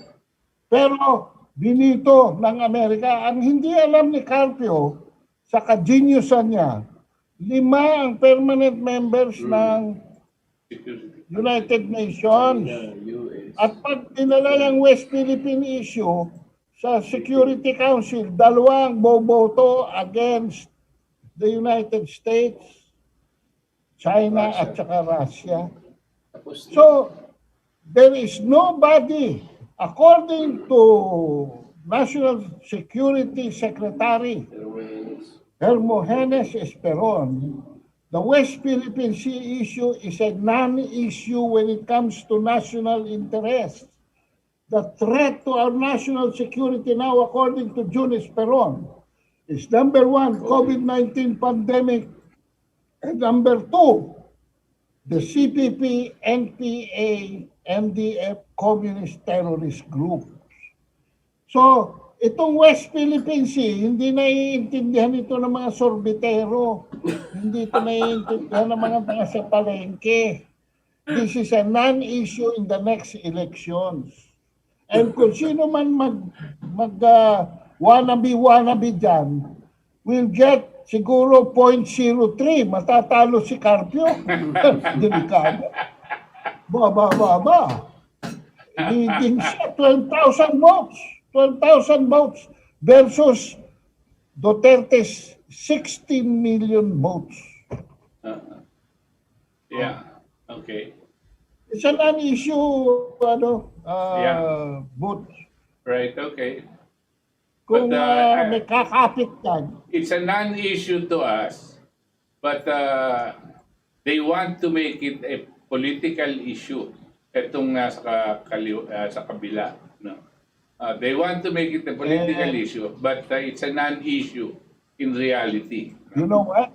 Pero binito ng Amerika, ang hindi alam ni Carpio, sa ka-geniusan niya, 5 ang permanent members ng United Nations. At pag dinala yung West Philippine issue sa Security Council, 2 ang boboto against the United States, China at saka Russia. So, there is nobody, according to National Security Secretary Hermogenes Esperon, the West Philippine Sea issue is a non-issue when it comes to national interest. The threat to our national security now, according to June Esperon, is number 1, COVID-19 pandemic, and number 2, the CPP, NPA, MDF communist terrorist group. So, itong West Philippine Sea, hindi naiintindihan ito ng mga sorbitero. Hindi ito naiintindihan ng mga taga sa palengke. This is a non-issue in the next elections. And kung sino man wannabe dyan, will get siguro 0.03. Matatalo si Carpio. Delikado. Ba. Leading siya, 12,000 votes. 12,000 votes versus Duterte's 16 million votes. Yeah, okay. It's a non-issue, vote. Right, okay. Kung But, may kakapit yan. It's a non-issue to us, but they want to make it a political issue. Itong sa kabila. No? They want to make it a political issue, but it's a non-issue in reality. You know what?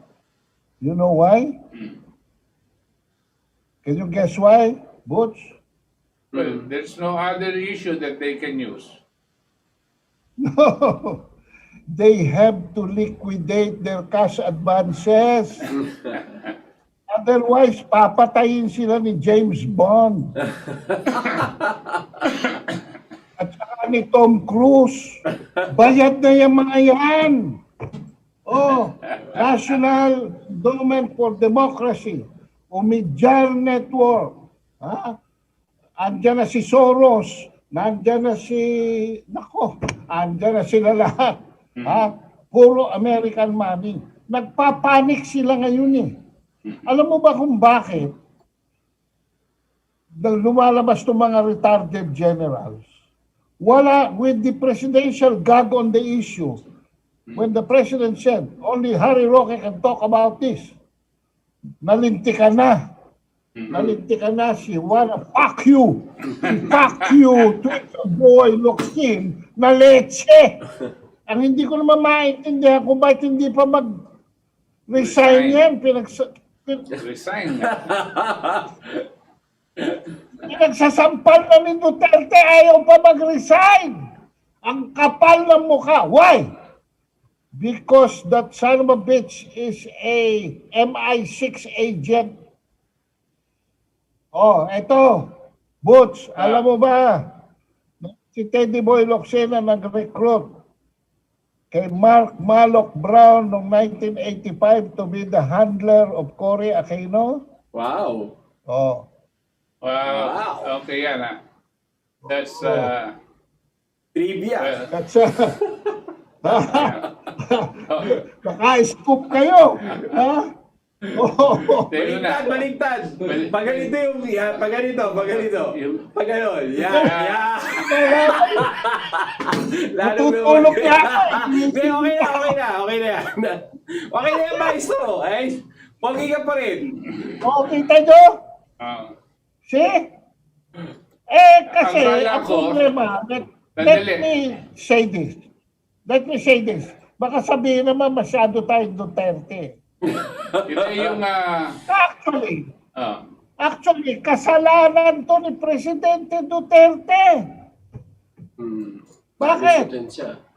You know why? Can you guess why, Butch? Well, there's no other issue that they can use. No. They have to liquidate their cash advances. Otherwise, papatayin sila ni James Bond. At saka ni Tom Cruise. Bayad na yung mga yan. Oh, National Endowment for Democracy. Umidjar Network. Ha? Andyan na si Soros. Nandyan na andyan na sila lahat. Ha? Puro American money. Nagpapanik sila ngayon eh. Alam mo ba kung bakit? Lumalabas itong mga retired generals. wala with the presidential gag on the issue. When the president said, only Harry Roque can talk about this. Nalintikan na. Nalintikan na si Juana, fuck you. Fuck you to a boy Locsin na leche. Ang hindi ko naman maintindihan kung bakit hindi pa mag-resign yan. Resign. Pinagsasampal na ni Duterte, ayaw pa mag-resign. Ang kapal ng mukha. Why? Because that son of a bitch is a MI6 agent. Oh, eto. Butch, alam mo ba? Si Teddy Boy Locsin nag-recruit kay Mark Malloch Brown noong 1985 to be the handler of Cory Aquino. Wow. Oh. Wow. Okay yan That's Trivia. That's Naka-scoop kayo. Ha? Oh. Baligtad. Pag ganito yung, pag ganito. Pag gano'n, yan. Matutulog na ako. Hindi, okay na yan. Okay na yan, Maestro. Ay, pogi ka pa rin. O, kita nyo? See? Kasi, ang problema, let me say this. Baka sabihin naman masyado tayong Duterte. Ito yung... Actually, kasalanan to ni Presidente Duterte. Bakit?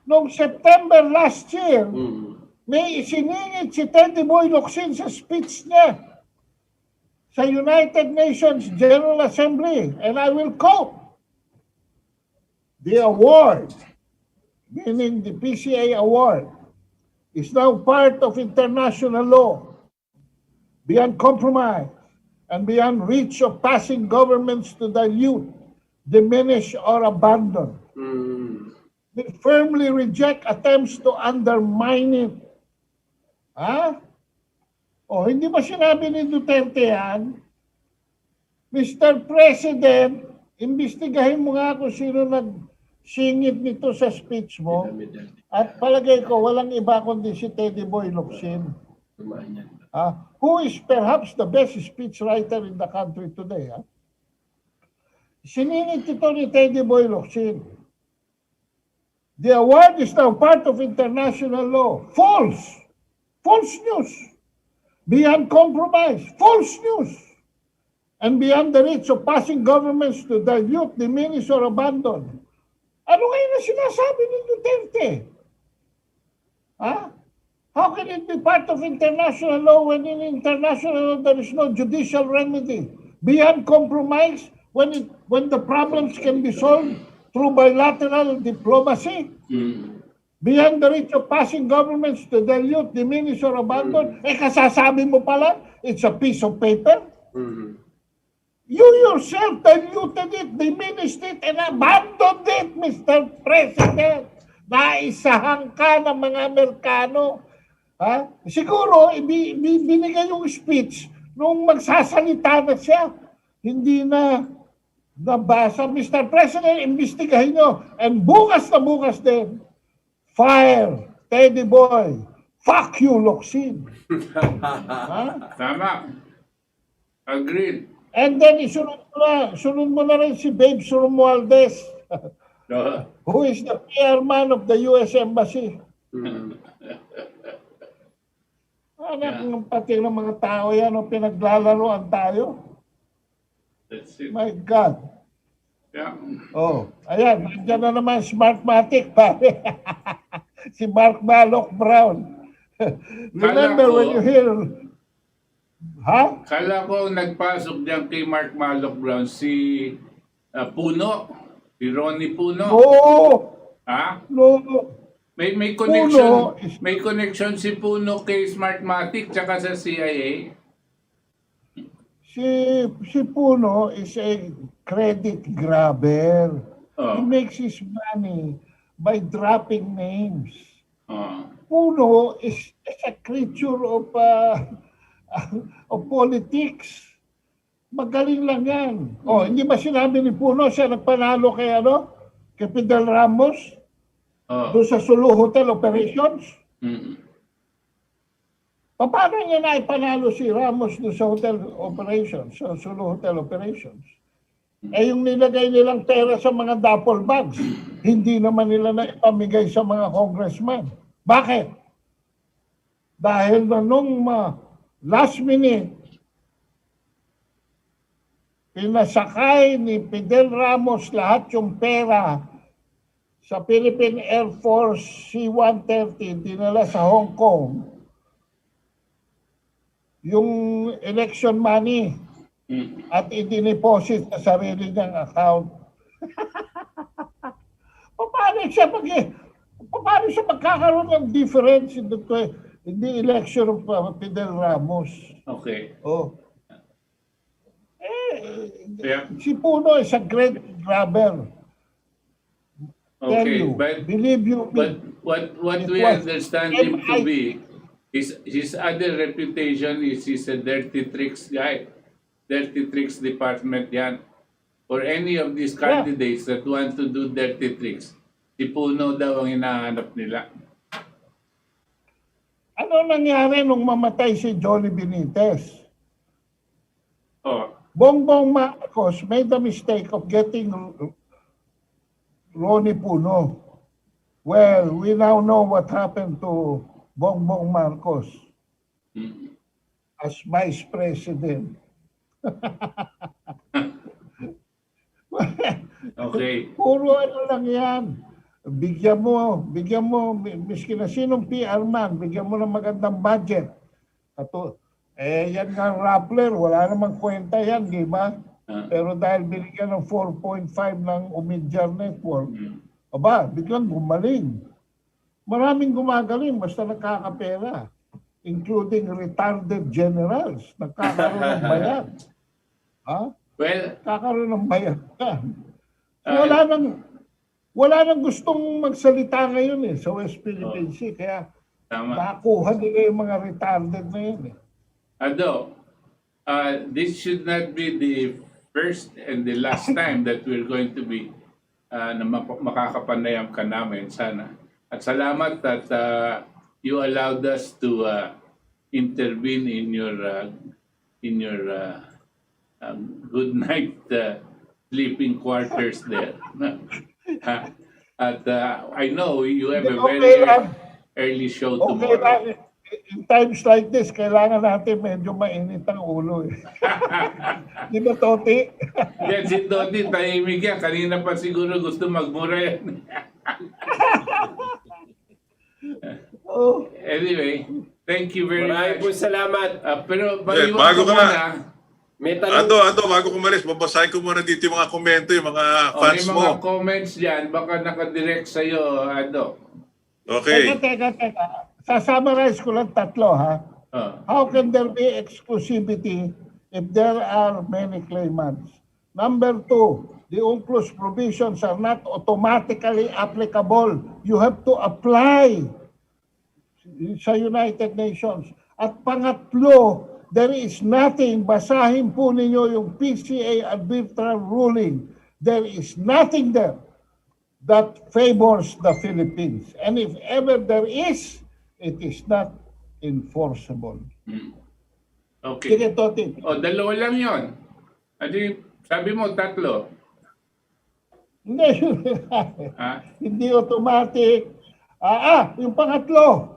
Noong September last year, may isiningit si Teddy Boy Locsin sa speech niya sa United Nations General Assembly. And I will quote, the award, meaning the PCA award, is now part of international law, beyond compromise, and beyond reach of passing governments to dilute, diminish, or abandon. They firmly reject attempts to undermine it. Ha? O, hindi ba sinabi ni Duterte yan? Mr. President, imbestigahin mo nga kung sino nagsingit nito sa speech mo. At palagay ko, walang iba kundi si Teddy Boy Locsin. Who is perhaps the best speechwriter in the country today. Siningit ito ni Teddy Boy Locsin. The award is now part of international law. False. False news. Beyond compromise. False news. And beyond the reach of passing governments to dilute, diminish, or abandon. Ano ngayon na sinasabi ni Duterte? How can it be part of international law when in international law there is no judicial remedy? Beyond compromise, when the problems can be solved through bilateral diplomacy? Beyond the reach of passing governments to dilute, diminish, or abandon? Kasasabi mo pala, it's a piece of paper? You yourself diluted it, diminished it, and abandoned it, Mr. President. Naisahan ka ng mga Amerikano. Siguro, binigay yung speech nung magsasalita na siya. Hindi na nabasa. Mr. President, imbestigahin nyo. And bukas na bukas din, fire, Teddy Boy, fuck you, Locsin. Tama. Agreed. And then, sunod mo na rin si Babe Valdes, who is the PR man of the U.S. Embassy. Anak ng pati ng mga tao yan, pinaglalaroan tayo. That's it. My God. Yeah. Oh, ayan, nandiyan na naman Smartmatic, pare. Si Mark Malloch Brown. Remember when you hear... Kala ko nagpasok diyan kay Mark Malloch Brown si Puno, si Ronnie Puno. Oo. No. May connection, may connection si Puno kay Smartmatic tsaka sa CIA. Si Puno is a credit grabber. He makes his money by dropping names. Puno is a creature of politics. Magaling lang yan. Hindi ba sinabi ni Puno siya nagpanalo kay kay Fidel Ramos Oh. doon sa Sulu Hotel Operations. Mm. Paano niya na ipanalo si Ramos doon sa hotel operations, sa Sulu Hotel Operations? Eh yung nilagay nilang pera sa mga duffel bags, hindi naman nila na ipamigay sa mga congressman. Bakit? Dahil na nung last minute, pinasakay ni Fidel Ramos lahat yung pera sa Philippine Air Force C-130, dinala sa Hong Kong, yung election money at idiniposit sa sarili niyang account. Paano siya magkakaroon ng difference in the election of Fidel Ramos? Okay. Oh. Yeah. Si Puno is a great grabber. Tell Okay, you, but believe you me. what It we was understand him to MI. be, his other reputation is he's a dirty tricks guy. Dirty tricks department yan. For any of these candidates that want to do dirty tricks, si Puno daw ang hinahanap nila. Ano nangyari nung mamatay si Johnny Benitez? Oh, Bongbong Marcos made the mistake of getting Ronnie Puno. Well, we now know what happened to Bongbong Marcos as Vice President. okay. Puro ano lang yan. Bigyan mo, miski na sinong PR man, bigyan mo ng magandang budget. Yan nga Rappler, wala namang kwenta yan, di ba? Pero dahil binigyan ng 4.5 ng Umidyar Network, biglang gumaling. Maraming gumagaling, basta nakakapera. Including retarded generals. Nagkakaroon ng bayan. Well, Kakaroon ng bayan. Wala nang gustong magsalita ngayon sa West Philippine Sea. Kaya tama. nakuha nila yung mga retarded na yun. Ado, this should not be the first and the last time that we're going to be na makakapanayam ka namin sana. At salamat that you allowed us to intervene in your good night sleeping quarters there. At I know you have a very early show Okay tomorrow. lang. In times like this, kailangan natin medyo mainit ang ulo. Di ba, Toti? Yan si Toti, tahimik yan. Kanina pa siguro gusto magmura yan. Anyway, thank you very Maraming po much. salamat. Pero bago bago ka ka na. May tanong. Ado, bago kumalis, babasahin ko muna dito yung mga komento, yung mga fans may mo. mga comments dyan, baka nakadirect sa'yo, Ado. Okay. Teka. Sa-summarize ko lang tatlo, ha? How can there be exclusivity if there are many claimants? Number two, the UNCLOS provisions are not automatically applicable. You have to apply sa United Nations. At pangatlo, there is nothing, basahin po ninyo yung PCA arbitral ruling. There is nothing there that favors the Philippines. And if ever there is, it is not enforceable. Okay. Sige, Toti. O, dalawa lang yun. Sabi mo, tatlo. Hindi, hindi automatic. Yung pangatlo,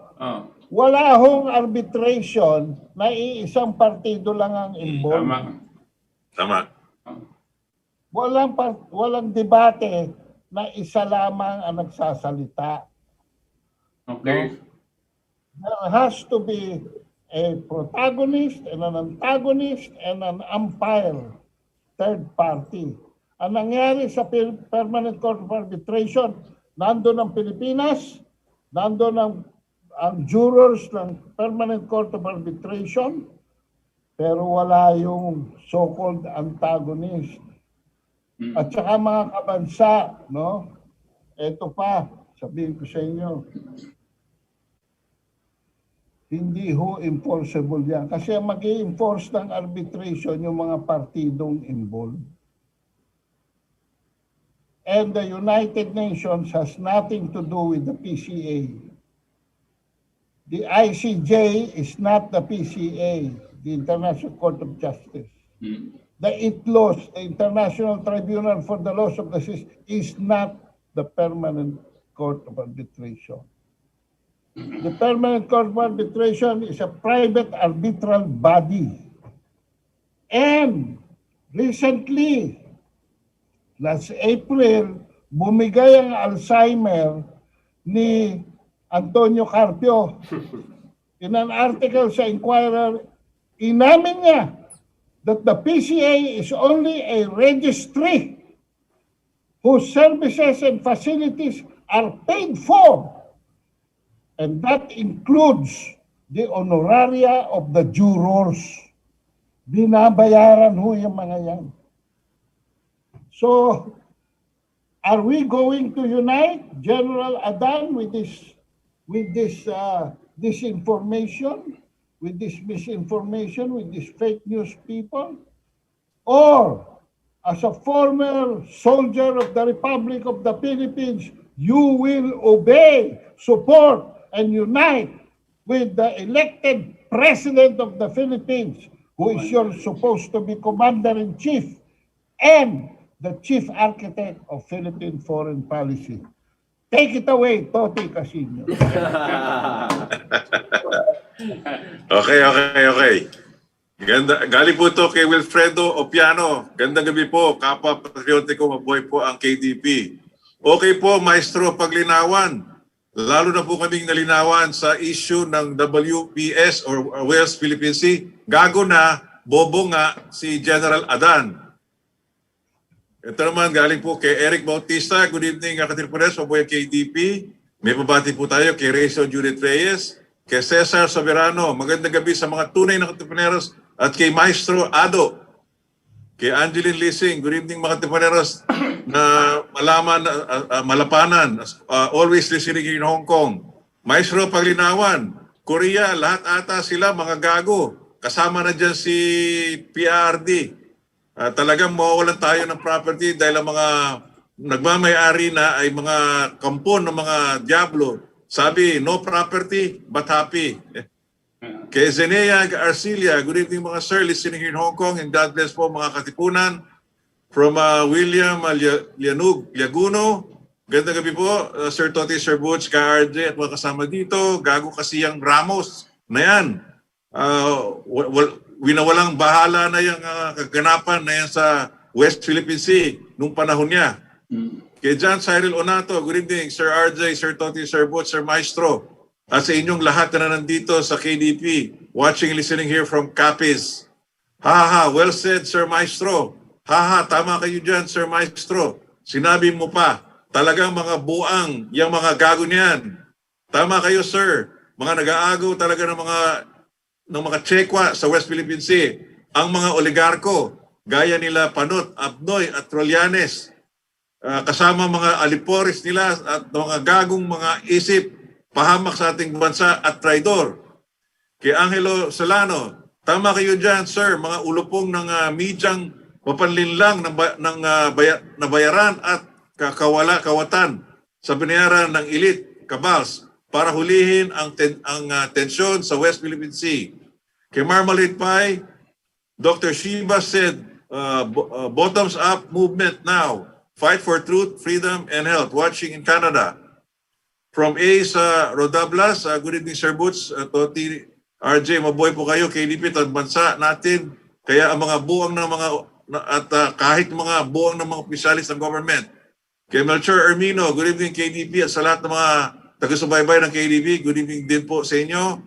wala hong arbitration na iisang partido lang ang involved. Tama. Walang debate na isa lamang ang nagsasalita. Okay. No? There has to be a protagonist and an antagonist and an umpire, third party. Ang nangyari sa Permanent Court of Arbitration, nandun ang Pilipinas, nandun ang jurors ng Permanent Court of Arbitration, pero wala yung so-called antagonist. At saka mga kabansa, no? Ito pa, sabihin ko sa inyo, hindi ho enforceable yan. Kasi mag-i-enforce ng arbitration yung mga partidong involved. and the United Nations has nothing to do with the PCA. The ICJ is not the PCA, the International Court of Justice. The ITLOS, the International Tribunal for the Laws of the Sea, is not the Permanent Court of Arbitration. The Permanent Court of Arbitration is a private arbitral body. And recently, last April, bumigay ang Alzheimer ni Antonio Carpio. In an article sa Inquirer, inamin niya that the PCA is only a registry whose services and facilities are paid for. And that includes the honoraria of the jurors. Binabayaran ho yung mga yan. So, are we going to unite General Adan with this disinformation, with this misinformation, with these fake news people? Or, as a former soldier of the Republic of the Philippines, you will obey, support, and unite with the elected President of the Philippines, who is your supposed to be Commander-in-Chief and the Chief Architect of Philippine Foreign Policy. Take it away, Toti Casiño. Okay. Ganda, galing po to kay Wilfredo Opiano. Gandang gabi po, kapwa patriotiko, mabuhay po ang KDP. Okay po, Maestro Paglinawan. Lalo na po kaming nalinawan sa issue ng WPS or West Philippine Sea. Gago na, bobo nga si General Adan. Ito naman galing po kay Eric Bautista. Good evening, Katipunan, mabuhay KDP. May pabati po tayo kay Rachel Judith Reyes, kay Cesar Soberano. Magandang gabi sa mga tunay na Katipuneros at kay Maestro Ado. Kay Angeline Lising, good evening mga Katipuneros na malaman, malapanan, always listening in Hong Kong. Maestro Paglinawan, Korea, lahat ata sila mga gago. Kasama na dyan si PRD. Talagang mawawalan tayo ng property dahil ang mga nagmamayari na ay mga kampon ng mga diablo. Sabi, no property but happy. Kay Zenea Arcilia, good evening mga sir, listening here in Hong Kong, and God bless po mga Katipunan. From William Liaguno, gandang gabi po, Sir Toti, Sir Butch, ka-RJ at mga kasama dito. Gago kasi yung Ramos na yan. Winawalang bahala na yung kaganapan na yan sa West Philippine Sea nung panahon niya. Kay John Cyril Onato, good evening, Sir RJ, Sir Toti, Sir Butch, Sir Maestro. At sa inyong lahat na nandito sa KDP, watching and listening here from Capiz. Well said, Sir Maestro. Tama kayo dyan, Sir Maestro. Sinabi mo pa, talagang mga buang, yung mga gago niyan. Tama kayo, sir. Mga nag-aagaw talaga ng mga tsekwa sa West Philippine Sea. Ang mga oligarko, gaya nila Panot, Abnoy at Trolianes, kasama mga alipores nila at mga gagong mga isip, pahamak sa ating bansa at traidor. Kay Angelo Solano, tama kayo dyan, sir. Mga ulupong ng medyang mapanlinlang ng bayaran at kawatan sa binayaran ng elite cabals para hulihin ang tensyon sa West Philippine Sea. Kay Marmalade Pie, Dr. Shiba said, bottoms up movement now. Fight for truth, freedom, and health. Watching in Canada. From Ace Rodablas, good evening Sir Butch, Toti, RJ, mabuhay po kayo, KDP, at bansa natin. Kaya ang mga buwang ng mga kahit mga buwang ng mga opisyalis ng government. Kay Melchor Ermino, good evening KDP at sa lahat ng mga taga-subaybay ng KDP, good evening din po sa inyo.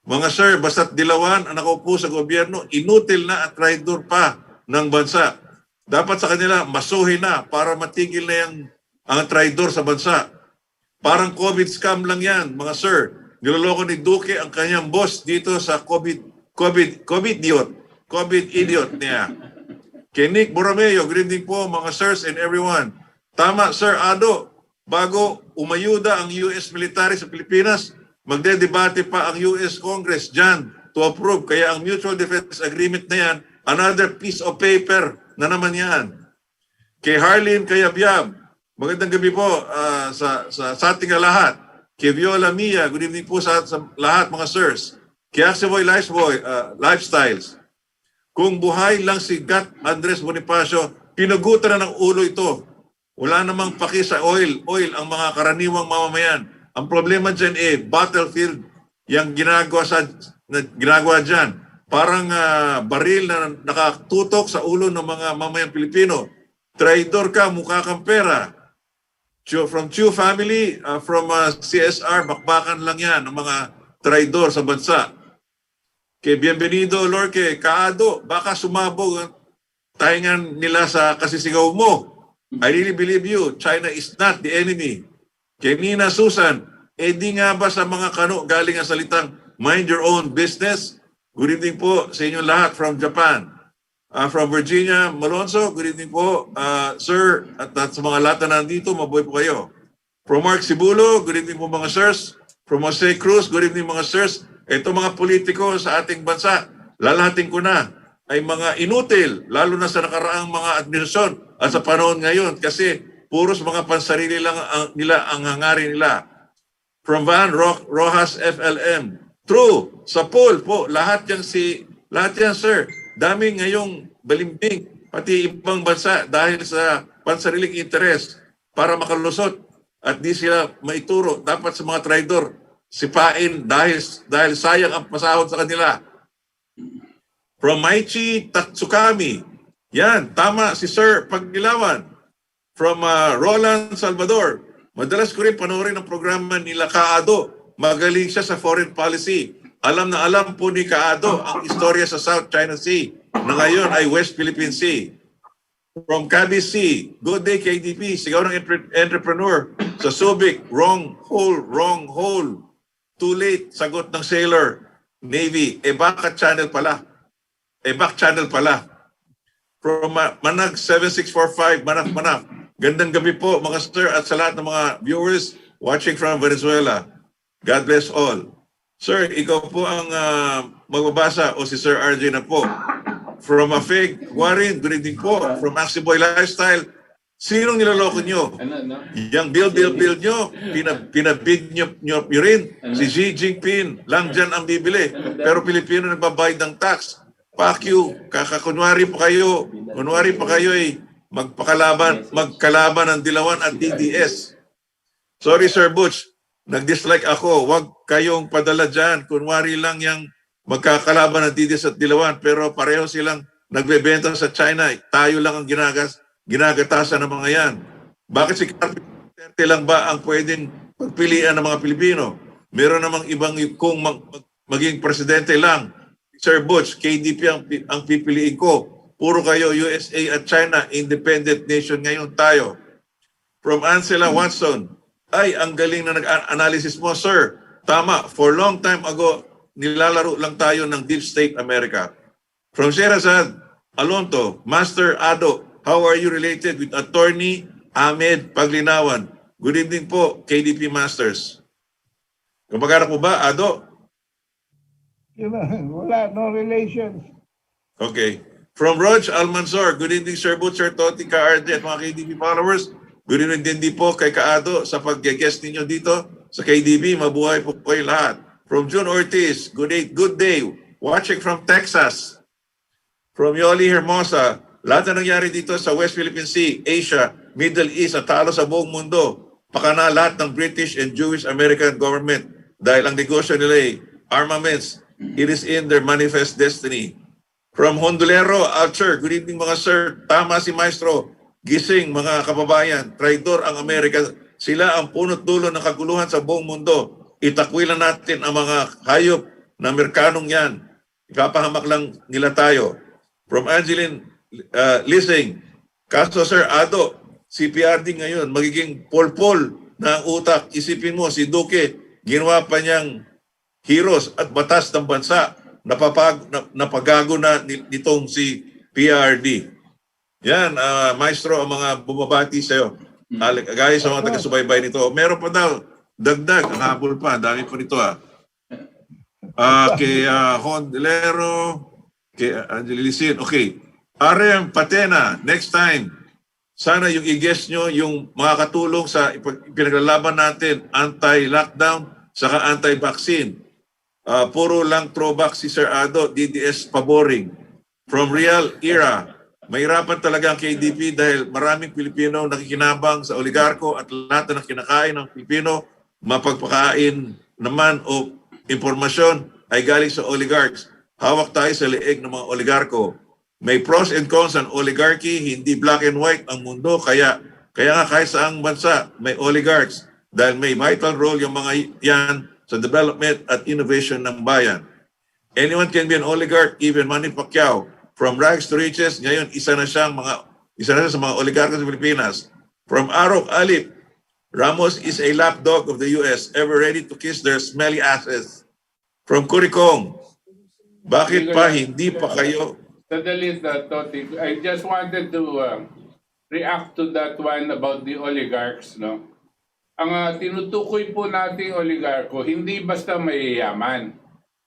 Mga sir, basta't dilawan ang nakaupo sa gobyerno, inutil na at traidor pa ng bansa. Dapat sa kanila masuhin na para matigil na ang traidor sa bansa. Parang COVID scam lang yan, mga sir. Niloloko ni Duque ang kanyang boss dito sa COVID idiot niya. Kay Nick Borromeo, good evening po mga sirs and everyone. Tama, Sir Ado, bago umayuda ang US military sa Pilipinas, magdedebate pa ang US Congress dyan to approve. Kaya ang Mutual Defense Agreement na yan, another piece of paper na naman yan. Kay Harleen Kayabyab, Magandang gabi po sa ating lahat. Kay Viola Mia, good evening po sa lahat mga sirs. Kay Axiboy Lifestyles. Kung buhay lang si Gat Andres Bonifacio, pinugutan na ng ulo ito. Wala namang paki sa oil ang mga karaniwang mamamayan. Ang problema dyan battlefield yung ginagawa dyan. Parang baril na nakatutok sa ulo ng mga mamamayang Pilipino. Traidor ka, mukha kang pera. From Chu family, from CSR, bakbakan lang yan ng mga traidor sa bansa. Kay Bienvenido Lorque, Kaado, baka sumabog ang taingan nila sa kasisigaw mo. I really believe you, China is not the enemy. Kay Nina Susan, di nga ba sa mga kano galing ang salitang mind your own business? Good evening po sa inyong lahat from Japan. From Virginia, Malonzo, good evening po, sir, at sa mga lahat na nandito, mabuhay po kayo. From Mark Sibulo, good evening po mga sirs. From Jose Cruz, good evening mga sirs. Ito mga politiko sa ating bansa, lalahatin ko na, ay mga inutil, lalo na sa nakaraang mga administrasyon at sa panahon ngayon, kasi puros mga pansarili lang nila ang hangarin nila. From Van Rojas FLM, true, sa poll po, lahat yan sir, dami ngayong balimbing, pati ibang bansa dahil sa pansariling interes para makalusot at di sila maituro. Dapat sa mga traidor, sipain dahil sayang ang pasahod sa kanila. From Maichi Tatsukami, yan, tama si Sir Paglinawan. From Roland Salvador, madalas ko rin panoorin ang programa nila Kaado. Magaling siya sa foreign policy. Alam na alam po ni Kaado ang istorya sa South China Sea na ngayon ay West Philippine Sea. From Cavite Sea, good day KDP, sigaw ng entrepreneur sa Subic, wrong hole. Too late, sagot ng sailor, Navy, back channel pala. From Manag 7645, Manaf. Gandang gabi po mga sir at sa lahat ng mga viewers watching from Venezuela. God bless all. Sir, ikaw po ang magbabasa o si Sir RJ na po. From Afig, Warren, good evening po. From Axiboy Lifestyle, sinong nilaloko nyo? Yang build nyo, pinabid nyo rin. Si Xi Jinping, lang dyan ang bibili. Pero Pilipino nagbabayad ng tax. Fuck you, kunwari pa kayo magkalaban ng Dilawan at DDS. Sorry Sir Butch, nag-dislike ako. Huwag kayong padala dyan. Kunwari lang yung magkakalaban ng DDS at Dilawan, pero pareho silang nagbebenta sa China. Tayo lang ang ginagatasan ng mga yan. Bakit si Duterte lang ba ang pwedeng pagpilian ng mga Pilipino? Meron namang ibang kung maging presidente lang. Sir Butch, KDP ang pipiliin ko. Puro kayo USA at China, independent nation ngayon tayo. From Ansela Watson, ay ang galing na nag-analysis mo, sir. Tama, for long time ago, nilalaro lang tayo ng Deep State America. From Sherazad Alonto, Master Ado, how are you related with Attorney Ahmed Paglinawan? Good evening po, KDP Masters. Kamag-anak mo ba, Ado? Wala, no relations. Okay. From Rog Almanzor, good evening Sir Butch, Sir Toti, Ka-RJ at mga KDP followers. Good evening din po kay Kaado sa pag-guest ninyo dito sa KDP. Mabuhay po kayo lahat. From June Ortiz, good day. Watching from Texas. From Yoli Hermosa, lahat na nangyari dito sa West Philippine Sea, Asia, Middle East at talo sa buong mundo. Pakana lahat ng British and Jewish American government dahil ang negosyo nila armaments. It is in their manifest destiny. From Hondulero, Alcher, good evening mga sir. Tama si Maestro. Gising mga kababayan. Traidor ang Amerika. Sila ang punot dulo ng kaguluhan sa buong mundo. Itakwilan natin ang mga hayop na Amerikanong yan. Ipapahamak lang nila tayo. From Angeline Lising, kaso Sir Ado, CPRD ngayon, magiging polpol na ang utak. Isipin mo, si Duque, ginawa pa niyang heroes at batas ng bansa, napagago na nitong si PRD. Yan, Maestro, ang mga bumabati sa'yo. Guys, sa mga taga-subaybay nito. Meron pa daw, dagdag, ang habol pa, dami po nito kay Hondilero, kay Angelilicin. Okay, RM Patena, next time, sana yung i-guess nyo yung makakatulong sa pinaglalaban natin, anti-lockdown, saka anti-vaccine. Puro lang throwback si Sir Ado, DDS paboring. From real era, mahirapan talaga ang KDP dahil maraming Pilipino nakikinabang sa oligarko at lahat na kinakain ng Pilipino, mapagpakain naman o impormasyon ay galing sa oligarchs. Hawak tayo sa leeg ng mga oligarko. May pros and cons ang oligarchy, hindi black and white ang mundo. Kaya nga kahit saang bansa may oligarchs dahil may vital role yung mga yan sa development at innovation ng bayan. Anyone can be an oligarch, even Manny Pacquiao. From rags to riches, ngayon isa na siya sa mga oligarko sa Pilipinas. From Arok Alip, Ramos is a lapdog of the US, ever ready to kiss their smelly asses. From Curicong, bakit pa hindi pa kayo? Sadali, Toti. I just wanted to react to that one about the oligarchs, no? Ang tinutukoy po nating oligarko, hindi basta mayayaman.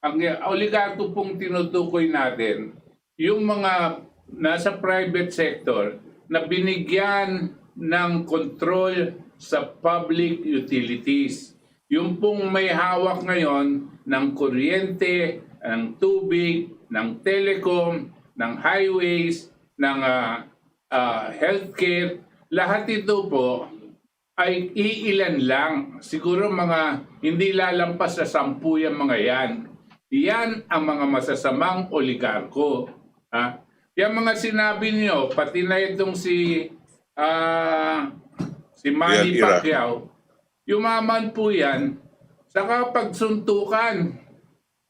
Ang oligarko pong tinutukoy natin, yung mga nasa private sector na binigyan ng control sa public utilities. Yung pong may hawak ngayon ng kuryente, ng tubig, ng telecom, ng highways, ng healthcare, lahat ito po ay iilan lang. Siguro mga hindi lalampas sa 10 yung mga yan. Yan ang mga masasamang oligarko. Yung mga sinabi niyo, pati na itong si Manny Pacquiao, yumaman po yan sa kapagsuntukan.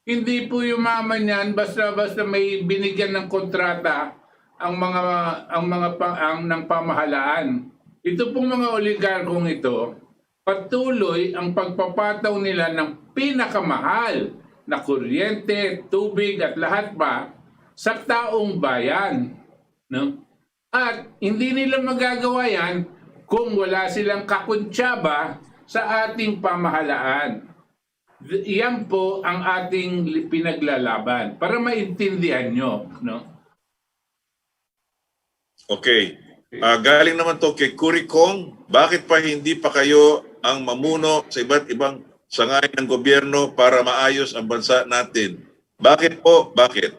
Hindi po yumaman yan basta-basta may binigyan ng kontrata ang ng pamahalaan. Ito pong mga oligarkong ito, patuloy ang pagpapataw nila ng pinakamahal na kuryente, tubig at lahat pa sa taong bayan. No? At hindi nila magagawa yan kung wala silang kakuntsaba sa ating pamahalaan. Yan po ang ating pinaglalaban para maintindihan nyo. No? Okay. Galing naman to kay Curicong, bakit pa hindi pa kayo ang mamuno sa iba't ibang sangay ng gobyerno para maayos ang bansa natin? Bakit po? Bakit?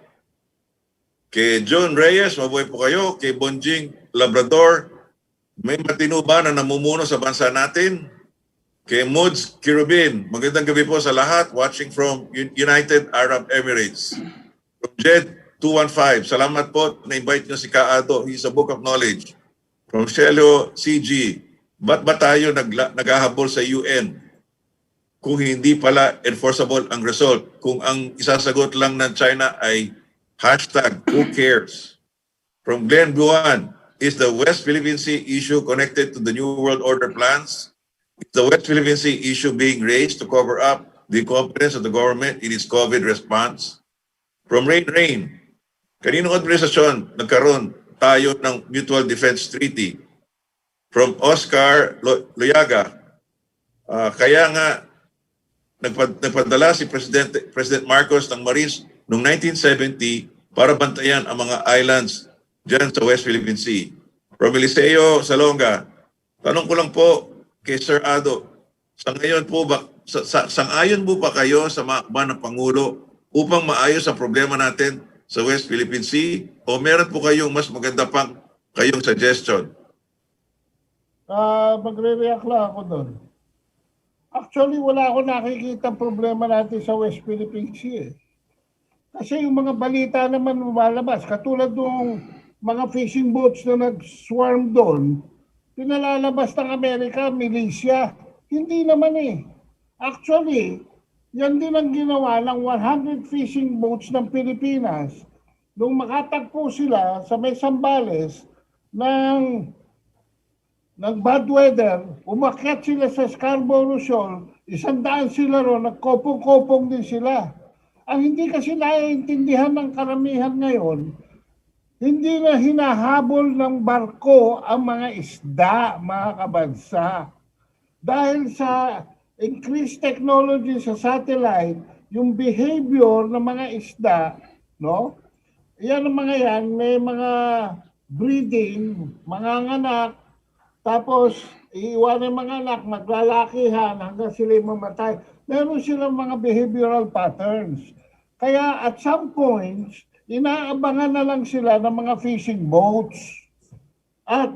Kay John Reyes, mabuhay po kayo. Kay Bonjing Labrador, may matino ba na namumuno sa bansa natin? Kay Moods Kirubin, magandang gabi po sa lahat. Watching from United Arab Emirates. From Jed 215, salamat po. Na-invite nyo si Kaado. He's a book of knowledge. From Shelo CG, ba't ba tayo naghahabol sa UN kung hindi pala enforceable ang result? Kung ang isasagot lang ng China ay #who cares? From Glenn Buwan, is the West Philippine Sea issue connected to the New World Order plans? Is the West Philippine Sea issue being raised to cover up the incompetence of the government in its COVID response? From Rain, kaninong administrasyon nagkaroon tayo ng Mutual Defense Treaty? From Oscar Loyaga, kaya nga nagpadala si President Marcos ng Marines noong 1970 para bantayan ang mga islands dyan sa West Philippine Sea. From Eliseo Salonga, tanong ko lang po kay Sir Ado, sang-ayon po ba kayo sa makba ng Pangulo upang maayos ang problema natin sa West Philippine Sea, o meron po kayong mas maganda pang kayong suggestion? Magre-react lang ako doon. Actually, wala ako nakikita problema natin sa West Philippine Sea. Kasi yung mga balita naman lumalabas, katulad ng mga fishing boats na nag-swarm doon, pinalalabas ng Amerika, militia. Hindi naman eh. Actually, yan din ang ginawa ng 100 fishing boats ng Pilipinas nung makatagpo sila sa may Zambales ng bad weather, umakyat sila sa Scarborough Shoal, 100 sila ron, nagkopong-kopong din sila. Ang hindi kasi naiintindihan ng karamihan ngayon, hindi na hinahabol ng barko ang mga isda, mga kabansa. Dahil sa increased technology sa satellite, yung behavior ng mga isda, no? Yan ang mga yan, may mga breeding, manganganak, tapos iiwanan yung mga anak, maglalakihan hanggang sila mamatay. Meron silang mga behavioral patterns. Kaya at some points, inaabangan na lang sila ng mga fishing boats. At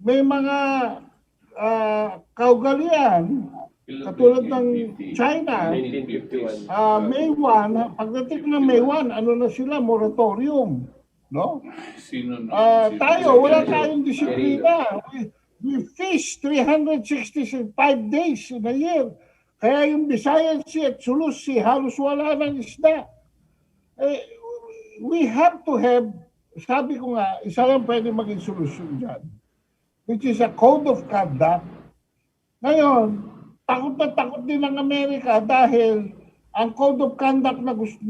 may mga kaugalian, katulad ng China, 1951. May 1, pagdating ng May 1, ano na sila, moratorium. No? Sino Tayo, wala tayong disiplina. We fish 365 days in a year. Kaya yung Visayan Sea at Sulu Sea, halos wala ng isda. We have to have, sabi ko nga, isa lang pwede maging solusyon dyan, which is a code of conduct. Ngayon, takot na takot din ng Amerika dahil ang code of conduct na gusto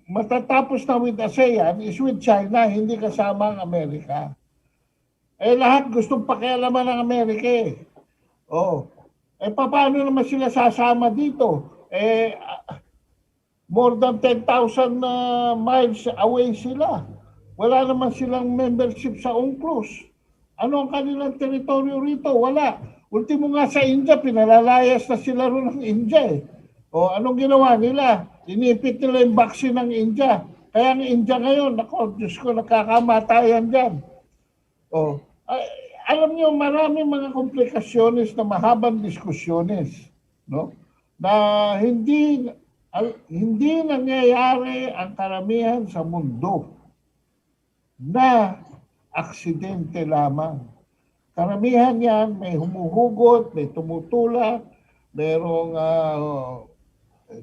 matatapos na with ASEAN is with China, hindi kasama ang Amerika. Lahat gustong pakialaman ng Amerika eh. Paano naman sila sasama dito? More than 10,000 miles away sila. Wala naman silang membership sa UNCLOS. Ano ang kanilang teritoryo rito? Wala. Ultimo nga sa India, pinalalayas na sila ron ng India eh. Anong ginawa nila? Inipit nila yung vaccine ng India. Kaya ang India ngayon, Diyos ko, nakakamatayan dyan. Alam niyo, marami mga komplikasyones na mahabang diskusyones, no? Na hindi nangyayari ang karamihan sa mundo na aksidente lamang. Karamihan yan, may humuhugot, may tumutulak, merong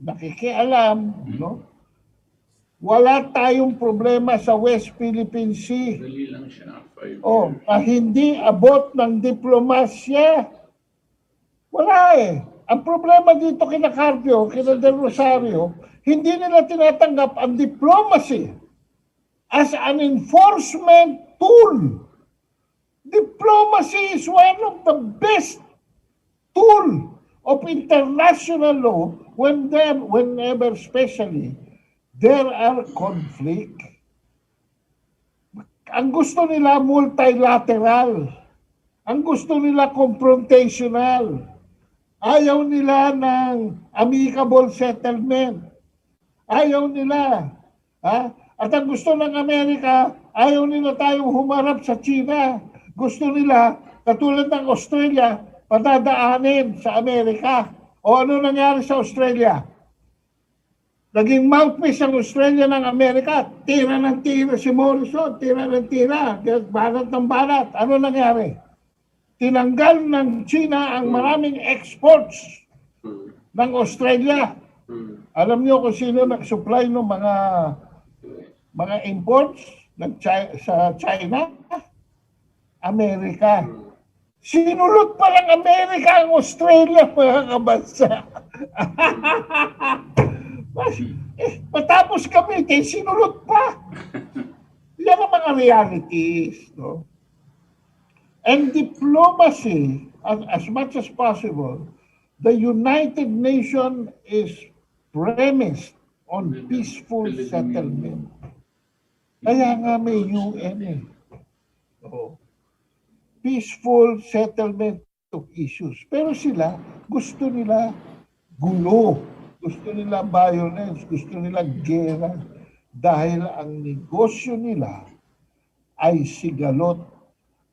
nakikialam, no? Wala tayong problema sa West Philippine Sea. Dali lang siya. Na hindi abot ng diplomasya. Wala eh. Ang problema dito kina Carpio, kina Del Rosario, hindi nila tinatanggap ang diplomacy as an enforcement tool. Diplomacy is one of the best tool of international law whenever especially there are conflict. Ang gusto nila multilateral. Ang gusto nila confrontational. Ayaw nila ng amicable settlement. Ayaw nila. At ang gusto ng Amerika, ayaw nila tayong humarap sa China. Gusto nila, katulad ng Australia, padadaanin sa Amerika. O ano nangyari sa Australia? Naging mouthpiece ang Australia ng Amerika. Tira ng tira si Morrison. Tira ng tira. Banat ng banat. Ano nangyari? Tinanggal ng China ang maraming exports ng Australia. Alam niyo kung sino nag-supply ng mga imports sa China? Amerika. Sinulot pa ng Amerika ang Australia, mga kabansa. Matapos kami, sinulot pa. Yan ang mga realities. No? And diplomacy, as much as possible, the United Nations is premised on peaceful settlement. Kaya nga may UN eh. Peaceful settlement of issues. Pero sila, gusto nila gulo. Gusto nila violence, gusto nila gera dahil ang negosyo nila ay sigalot,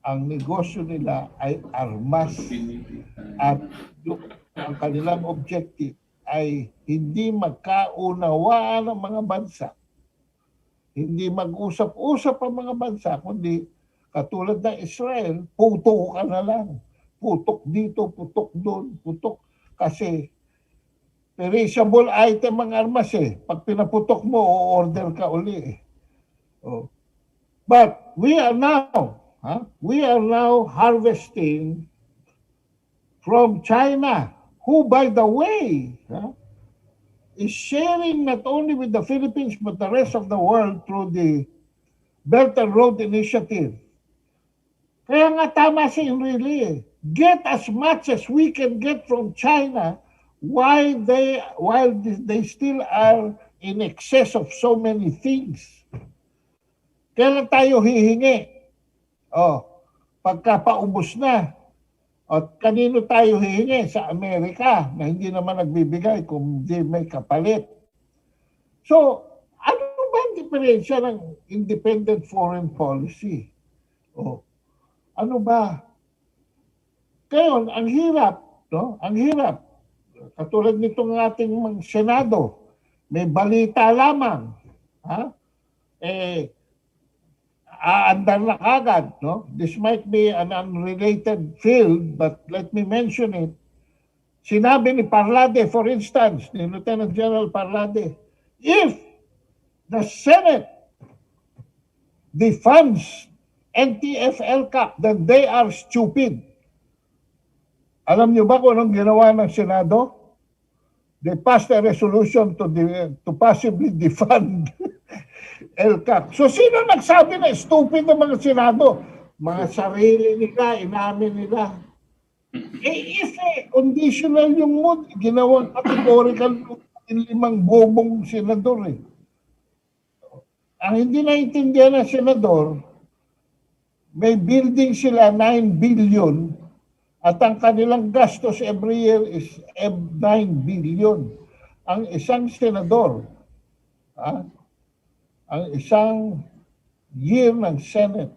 ang negosyo nila ay armas at ang kanilang objective ay hindi magkaunawaan ng mga bansa. Hindi mag-usap-usap ang mga bansa, kundi katulad ng Israel, puto ka na lang. Putok dito, putok doon, putok. Kasi perishable item ang armas eh. Pag pinaputok mo, o-order ka uli eh. But we are now harvesting from China, who by the way, is sharing not only with the Philippines but the rest of the world through the Belt and Road Initiative. Kaya nga tama si Enrile eh. Get as much as we can get from China while they still are in excess of so many things. Kailan tayo hihingi? Pagka paubos na. At kanino tayo hihingi? Sa Amerika na hindi naman nagbibigay kung hindi may kapalit. So, ano ba ang diferensya ng independent foreign policy? Ano ba? Ngayon, ang hirap, no? Ang hirap. Katulad nitong ating mga Senado, may balita lamang. Aandar na kagad, no? This might be an unrelated field, but let me mention it. Sinabi ni Parlade, for instance, ni Lieutenant General Parlade, if the Senate defunds NTF-LCAC, then they are stupid. Alam niyo ba kung anong ginawa ng Senado? They passed a resolution to possibly defund LCAC. So sino nagsabi na stupid ng mga Senado? Mga sarili nila, inamin nila. If conditional yung mood, ginawang categorical yung 5 bobong senador eh. Ang hindi naintindihan ng senador, may building sila 9 billion at ang kanilang gastos every year is 9 billion. Ang isang senador, ang isang year ng Senate,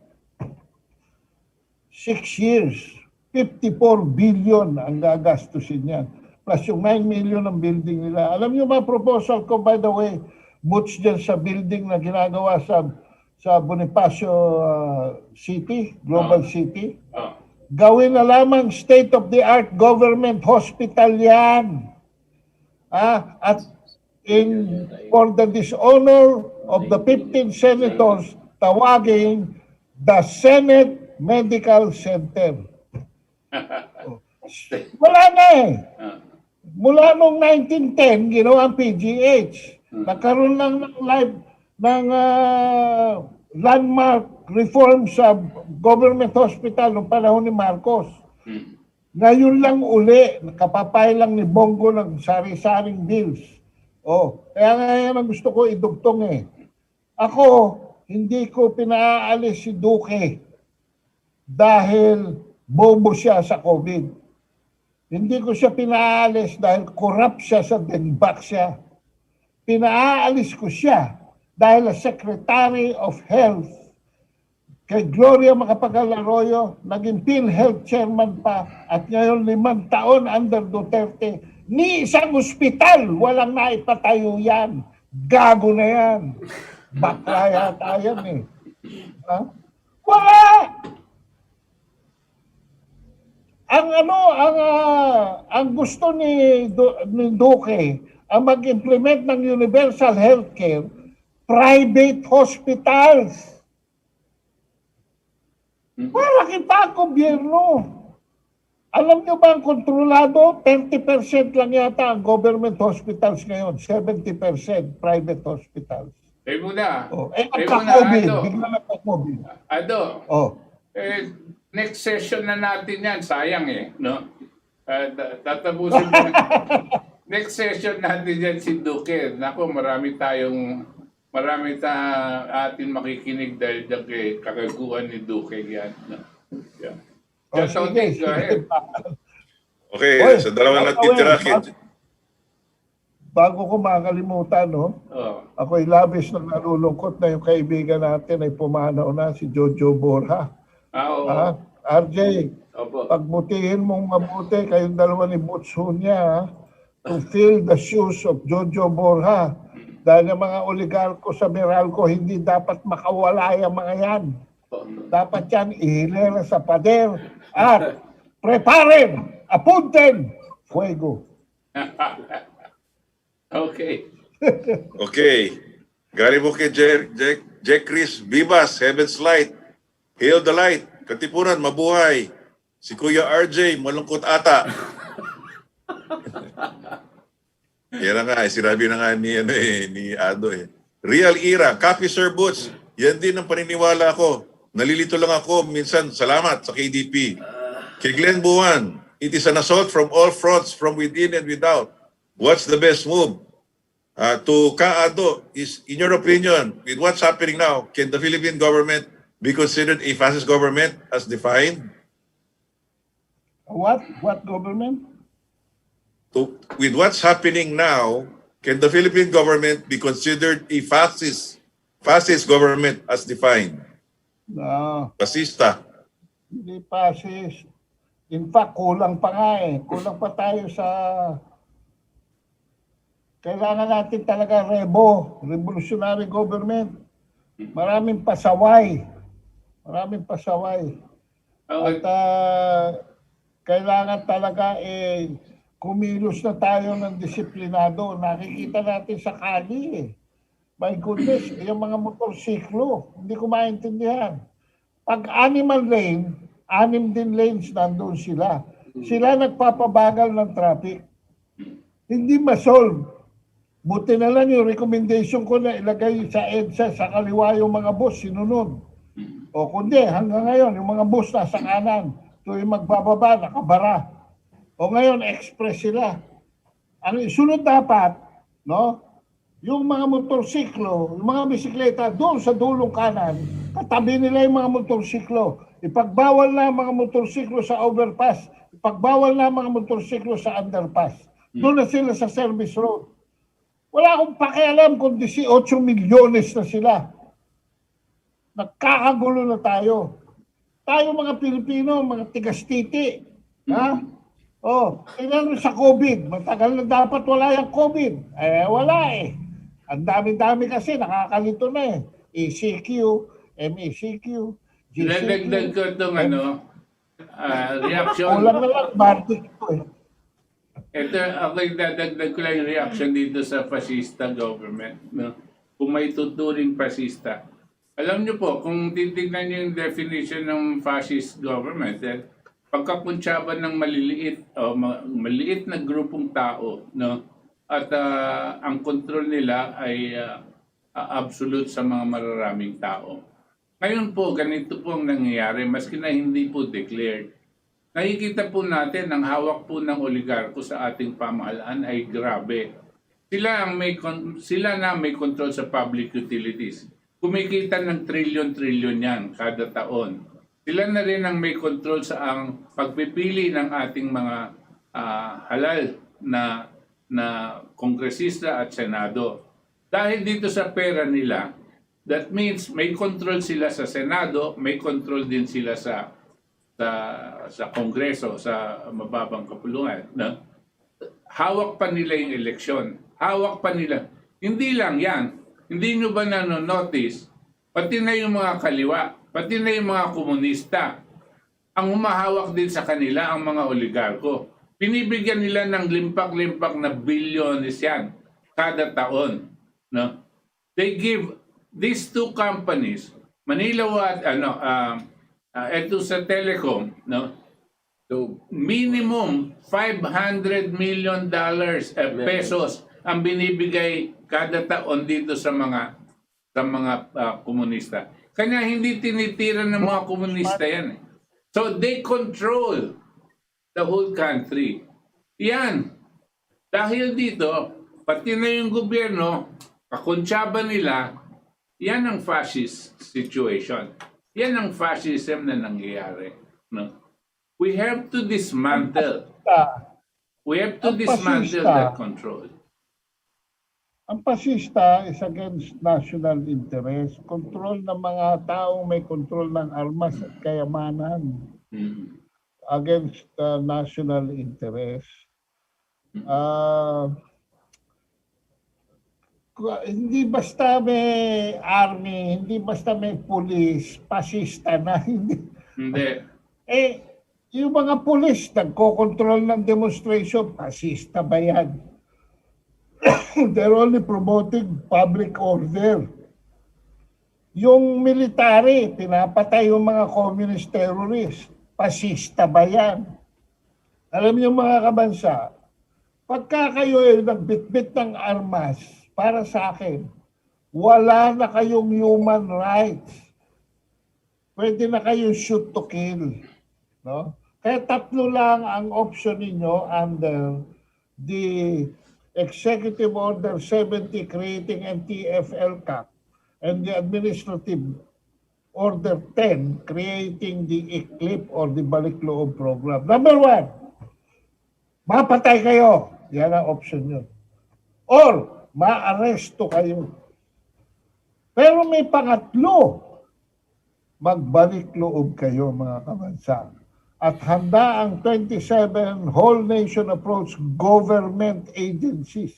6 years, 54 billion ang gagastusin niya. Plus yung 9 million ang building nila. Alam niyo ba, proposal ko, by the way, Butch dyan sa building na ginagawa sa Bonifacio City, Global City. Gawin na lamang state-of-the-art government hospital yan. At for the dishonor of the 15 senators, tawagin the Senate Medical Center. Wala na eh. Mula noong 1910, ginawa ang PGH. Nagkaroon lang ng landmark reform sa government hospital noong panahon ni Marcos. Ngayon lang uli, kapapay lang ni Bongo ng sari-saring bills. Kaya ngayon ang gusto ko idugtong eh. Ako, hindi ko pinaalis si Duque dahil bobo siya sa COVID. Hindi ko siya pinaalis dahil corrupt siya sa denbak siya. Pinaalis ko siya dahil as Secretary of Health kay Gloria Macapagal-Arroyo, naging PhilHealth Chairman pa at ngayon 5 taon under Duterte. Ni isang ospital, walang naipatayo yan. Gago na yan. Bakla yata yan eh. Wala! Ang gusto ni Duque, ang mag-implement ng universal healthcare, private hospitals. Para kita gobyerno. Alam niyo ba ang kontrolado? 30% lang yata ang government hospitals ngayon. 70% private hospitals. Muna. Nagka-COVID. Bigla nagka-COVID. Ado. Next session na natin yan. Sayang eh. No? Tatapusin mo. Next session natin yan si Duque. Naku, marami atin makikinig dahil dyan kay kakaguhan ni Duque yan. No? Yeah. Sige. Okay, sa dalawang natitira. Bago ko makalimutan, no? Ako'y labis na nalulungkot na yung kaibigan natin ay pumanaw na si Jojo Borja. RJ, pagbutihin mong mabuti kayong dalawa ni Butch niya to fill the shoes of Jojo Borja. Dahil yung mga oligarko sa Meralco, hindi dapat makawala yung mga yan. Dapat yan ihilera sa pader at preparen, apunten, fuego. Okay. Okay. Galing mo kay Jack Chris Vivas, Heaven's Light. Hail the Light. Katipunan, mabuhay. Si Kuya RJ, malungkot ata. Yan na nga, sinabi na nga ni Ado eh. Real era, copy Sir Butch. Yan din ang paniniwala ko. Nalilito lang ako, minsan salamat sa KDP. Kay Glenn Buwan, it is an assault from all fronts, from within and without. What's the best move? To Kaado, is in your opinion, with what's happening now, can the Philippine government be considered a fascist government as defined? What? What government? With what's happening now, can the Philippine government be considered a fascist government as defined? No, Fascista. hindi fascist. In fact, kulang pa nga eh. Kulang pa tayo sa... Kailangan natin talaga revolutionary government. Maraming pasaway. Maraming pasaway. At kailangan talaga kumilos na tayo ng disiplinado. Nakikita natin sa kali eh. My goodness, yung mga motorsiklo, hindi ko maintindihan. Pag animal lane, 6 din lanes nandun sila. Sila nagpapabagal ng traffic. Hindi ma-solve. Buti na lang yung recommendation ko na ilagay sa EDSA sa kaliwa yung mga bus, sinunod. O kundi, hanggang ngayon, yung mga bus nasa kanan, tuwing magbababa, nakabara. O ngayon, express sila. Ang isunod dapat, no, yung mga motorsiklo, yung mga bisikleta, doon sa dulong kanan, katabi nila yung mga motorsiklo. Ipagbawal na mga motorsiklo sa overpass. Ipagbawal na mga motorsiklo sa underpass. Doon na sila sa service road. Wala akong pakialam kung 18 milyones na sila. Nagkakagulo na tayo. Tayo mga Pilipino, mga tigastiti. Ha? Tingnan mo sa COVID. Matagal na dapat wala yung COVID. Wala eh. Ang dami-dami kasi, nakakalito na eh. ECQ, MECQ, GCQ. Dinadagdag ko itong reaction. Kulang na lang, bartik ko eh. Ito, ako dadagdag ko lang yung reaction dito sa fascista government. No? Kung may tuturing fascista. Alam niyo po, kung titignan niyo yung definition ng fascist government, pagkapuntsaban ng maliit na grupong tao, no? At ang kontrol nila ay absolute sa mga mararaming tao. Ngayon po, ganito po ang nangyayari, maski na hindi po declared. Nakikita po natin ang hawak po ng oligarko sa ating pamahalaan ay grabe. Sila na may control sa public utilities. Kumikita ng trilyon-trilyon yan kada taon. Sila na rin ang may control sa ang pagpipili ng ating mga halal na kongresista at senado. Dahil dito sa pera nila, that means may control sila sa senado, may control din sila sa kongreso, sa mababang kapulungan. No? Hawak pa nila yung eleksyon. Hawak pa nila. Hindi lang yan. Hindi nyo ba nanonotice? Pati na yung mga kaliwa, pati na yung mga komunista, ang humahawak din sa kanila ang mga oligarko. Pinibigyan nila ng limpak-limpak na bilyones yan kada taon. No? They give these two companies, Manila ito sa telecom, no? So, minimum $500 million pesos ang binibigay kada taon dito sa mga komunista. Kanya hindi tinitira ng mga komunista yan. So they control the whole country. Yan. Dahil dito, pati na yung gobyerno, kakuntsaba nila, yan ang fascist situation. Yan ang fascism na nangyayari. No? We have to dismantle. We have to dismantle that control. Ang pasista is against national interest. Control ng mga taong may control ng armas at kayamanan. Against national interest. Hindi basta may army, hindi basta may police, pasista na. Hindi. Yung mga police, nagko-control ng demonstration, pasista ba yan? They're only promoting public order. Yung military, pinapatay yung mga communist terrorists, pasista ba yan? Alam niyo mga kabansa, pagka kayo ay nagbitbit ng armas, para sa akin, wala na kayong human rights. Pwede na kayo shoot to kill. No? Kaya 3 lang ang option ninyo under the Executive Order 70 creating NTF-LCAC, and the Administrative Order 10 creating the ECLIP or the Balik-Loob Program. Number 1, mapatay kayo. Yan ang option nyo. Or, ma-aresto kayo. Pero may pangatlo, magbalik-loob kayo mga kabansa. At handa ang 27 whole nation approach government agencies.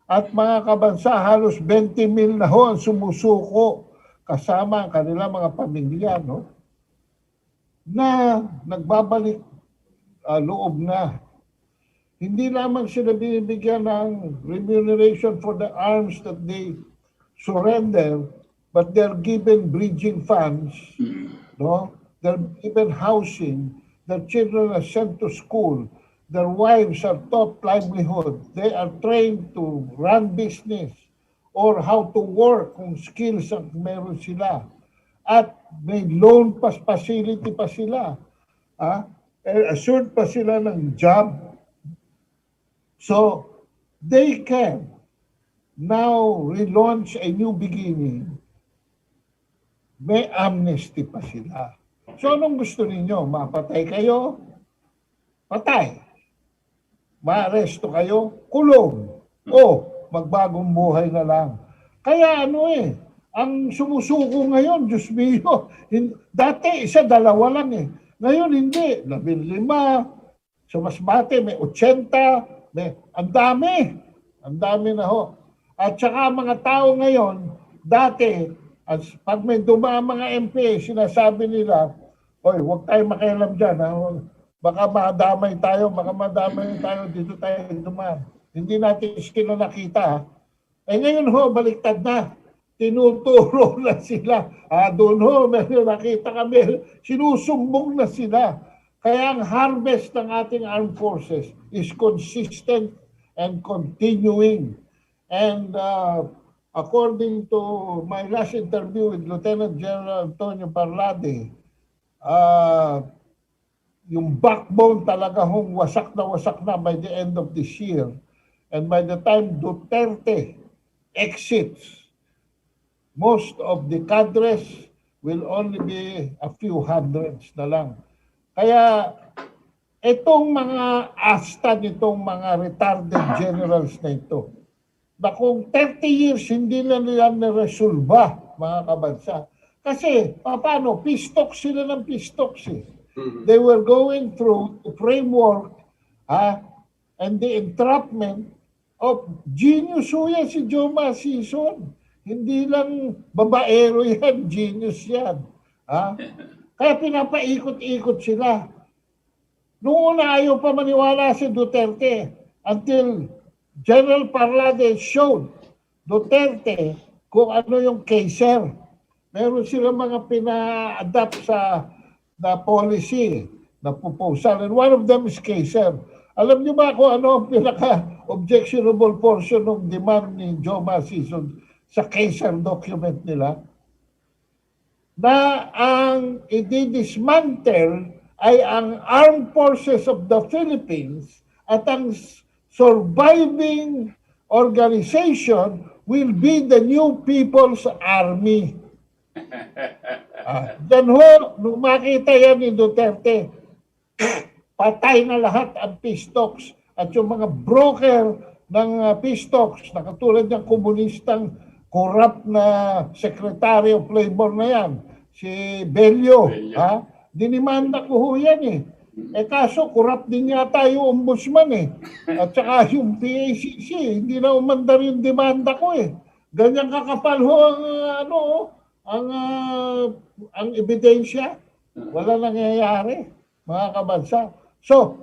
At mga kabansa, halos 20,000 na ho ang sumusuko kasama ang kanilang mga pamilya, no? Na nagbabalik loob na. Hindi lamang sila binibigyan ng remuneration for the arms that they surrender, but they're given bridging funds, no? They're given housing, their children are sent to school, their wives are taught livelihood, they are trained to run business or how to work kung skills ang meron sila. At may loan facility pa sila. Assured pa sila ng job. So, they can now relaunch a new beginning. May amnesty pa sila. So, anong gusto ninyo? Mapatay kayo? Patay. Ma-aresto kayo? Kulong. O, magbagong buhay na lang. Kaya ang sumusuko ngayon, Diyos mio, dati isa, dalawa lang eh. Ngayon hindi, 15, sa Masbate may 80, ang dami na ho. At saka mga tao ngayon, dati, pag may dumaan mga MP, sinasabi nila, oy, huwag tayo makialam dyan. Ha? Baka madamay tayo, dito tayo dumaan. Hindi natin sila nakita. Ha? Eh ngayon ho, baliktad na. Tinuturo na sila. Doon ho, may nakita kami, sinusumbong na sila. Kaya ang harvest ng ating armed forces is consistent and continuing. And according to my last interview with Lieutenant General Antonio Parlade, yung backbone talaga wasak na by the end of this year. And by the time Duterte exits, most of the cadres will only be a few hundreds na lang. Kaya itong mga asta nitong mga retarded generals na ito, na kung 30 years hindi na nila naresolba, mga kabansa. Kasi, paano? Pistok sila ng pistoks eh. They were going through the framework and the entrapment of genius yan si Joma Sison. Hindi lang babaero yan, genius yan. Kaya pinapaikot-ikot sila. Noong una ayaw pa maniwala si Duterte until General Parlade showed Duterte kung ano yung kaiser. Meron silang mga pina-adapt sa na policy, na proposal. And one of them is kaiser. Alam niyo ba kung ano ang pinaka-objectionable portion ng demand ni Joma Sison sa kaiser document nila? Na ang i-dismantle ay ang armed forces of the Philippines at ang surviving organization will be the new People's Army. Diyan ho, nung makita yan ni Duterte, patay na lahat ang pistoks at yung mga broker ng pistoks na katulad ng komunistang corrupt na Secretary of Labor na yan, si Bello. Dinimanda ko ho yan eh. Kaso, corrupt din yata yung ombudsman eh. At saka yung PACC, hindi na umandar yung demanda ko eh. Ganyan kakapal ho ang ebidensya. Wala nangyayari, mga kabansa. So,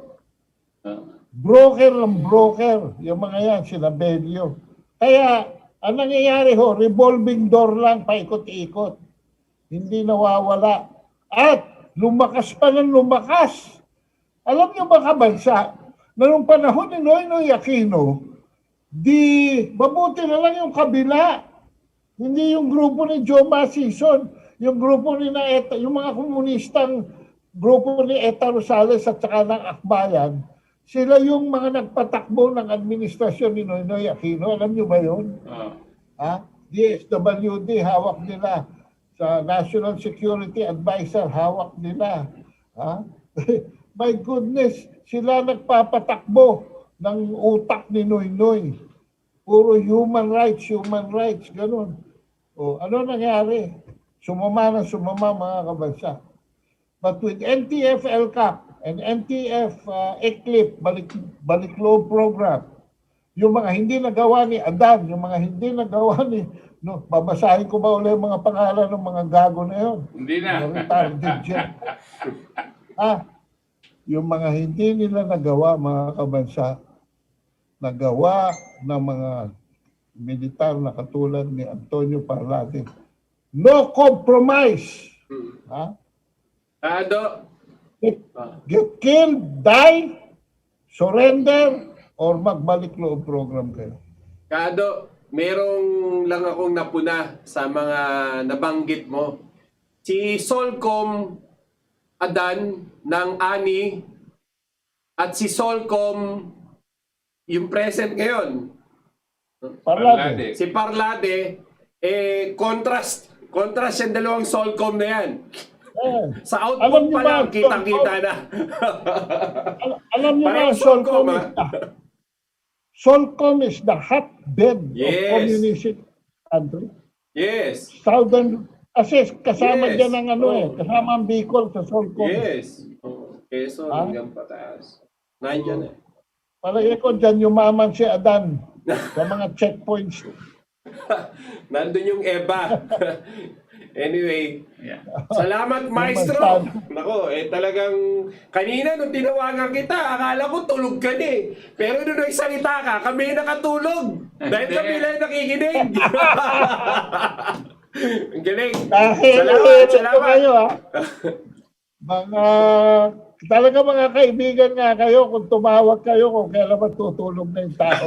broker ng broker, yung mga yan, sila Bello. Kaya, ang nangyayari ho, revolving door lang, paikot-ikot. Hindi nawawala. At lumakas pa ng lumakas. Alam niyo ba kabansa, na nung panahon ni Noynoy Aquino, mabuti na lang yung kabila. Hindi yung grupo ni Joma Sison, yung grupo ni yung mga komunistang grupo ni Eta Rosales at saka ng Akbayan, Sila yung mga nagpatakbo ng administrasyon ni Noynoy Aquino. Alam niyo ba yun? Ha? DSWD, hawak nila. Sa National Security Advisor, hawak nila. Ha? My goodness, sila nagpapatakbo ng utak ni Noynoy. Puro human rights, ganun. O, ano nangyari? Sumama na sumama mga kabansa. But with NTF LCAP and NTF ECLIP, balik loob program, yung mga hindi nagawa ni Adan, yung mga hindi nagawa ni, no, babasahin ko ba ulit yung mga pangalan ng mga gago na yun? Hindi na. Mga retarded dyan. Yung mga hindi nila nagawa, mga kabansa, nagawa ng mga militar na katulad ni Antonio Parlade. No compromise. Ha? Ado, Get killed, die, surrender, or magbalik loob program kayo. Kado, merong lang akong napuna sa mga nabanggit mo. Si Solcom Adan ng ANI at si Solcom yung present ngayon. Parlade. Si Parlade, contrast yung dalawang Solcom na yan. Sa Alam output niyo pa ba, lang, kitang-kita na. Alam niyo ba, Parehong Solcom Solcom, is Solcom is the hotbed Yes. of communism country. Yes. Southern, kasi kasama Yes. dyan ang kasama ang Bicol sa Solcom. Yes. Quezon hanggang pataas. Nandiyan eh. Palagay ko dyan yumaman si Adan sa mga checkpoints. Nandun yung EBA. Anyway, Yeah. salamat Maestro. Nako, talagang kanina nung tinawagan kita, akala ko tulog ka eh. Pero nung nagsalita ka, kami nakatulog. Dahil kami lang nakikinig. Ang galing. Salamat. Kayo, talaga mga kaibigan nga kayo kung tumawag kayo kung kailan matutulog na yung tao.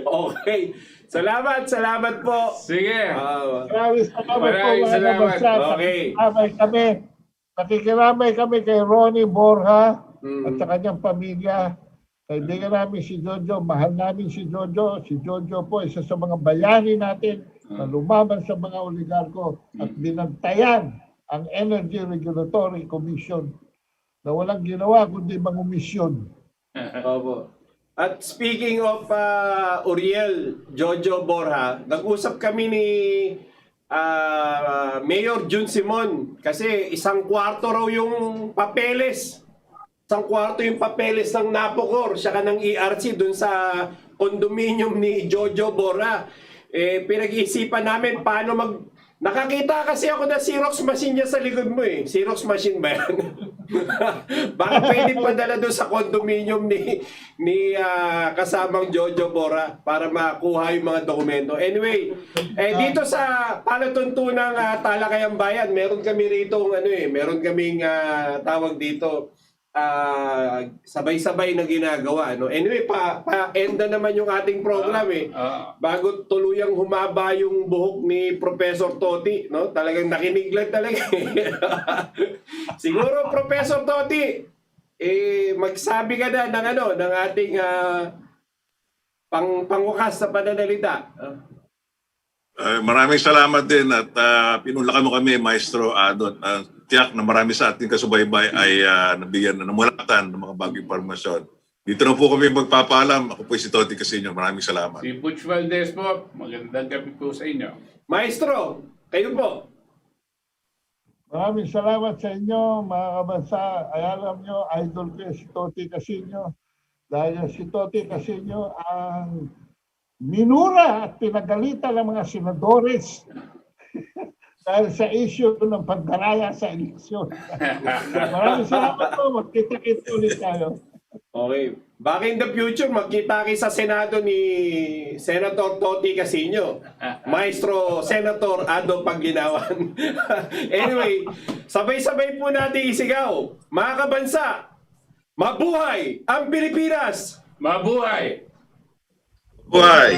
Okay. Salamat po. Sige. Maraming Maraming salamat. Okay. Nakikiramay kami kay Ronnie Borja at sa kanyang pamilya. Kaibigan namin si Jojo, mahal namin si Jojo. Si Jojo po isa sa mga bayani natin na lumaban sa mga oligarko at binantayan ang Energy Regulatory Commission na walang ginawa kundi mangumisyon. Opo. At speaking of Uriel Jojo Borja, nag-usap kami ni Mayor Jun Simon kasi isang kwarto raw yung papeles. Isang kwarto yung papeles ng Napocor, saka ng ERC dun sa condominium ni Jojo Borja. Pinag-iisipan namin paano Nakakita kasi ako na Xerox machine niya sa likod mo eh. Xerox machine ba yan? Baka pwede padala doon sa condominium ni kasamang Jojo Borja para makuha yung mga dokumento. Anyway, dito sa palatuntunang Talakayan Bayan, meron kami rito meron kaming tawag dito sabay-sabay na ginagawa. No? Anyway, pa-end na naman yung ating program bago tuluyang humaba yung buhok ni Professor Toti. No? Talagang nakinig lang talaga. Siguro, Professor Toti, magsabi ka na ng ating pangwakas sa pananalita. Maraming salamat din at pinunlakan mo kami, Maestro Ado. Tiyak na marami sa ating kasubaybay ay nabigyan na namulatan ng mga bagong impormasyon. Dito na po kami magpapaalam. Ako po si Toti Casiño. Maraming salamat. Si Butch Valdes po, magandang gabi po sa inyo. Maestro, kayo po. Maraming salamat sa inyo, mga kabansa. Ay alam nyo, idol ko si Toti Casiño. Dahil si Toti Casiño ang minura at pinagalitan ng mga senadores dahil sa issue ng pagdaraya sa eleksyon. Maraming salamat po. Magkita-kita ulit tayo. Okay. Baka in the future, magkita kayo sa Senado ni Senator Toti Casiño. Maestro Senator Ado Paglinawan. Anyway, sabay-sabay po natin isigaw. Mga kabansa, mabuhay ang Pilipinas! Mabuhay! Buhay!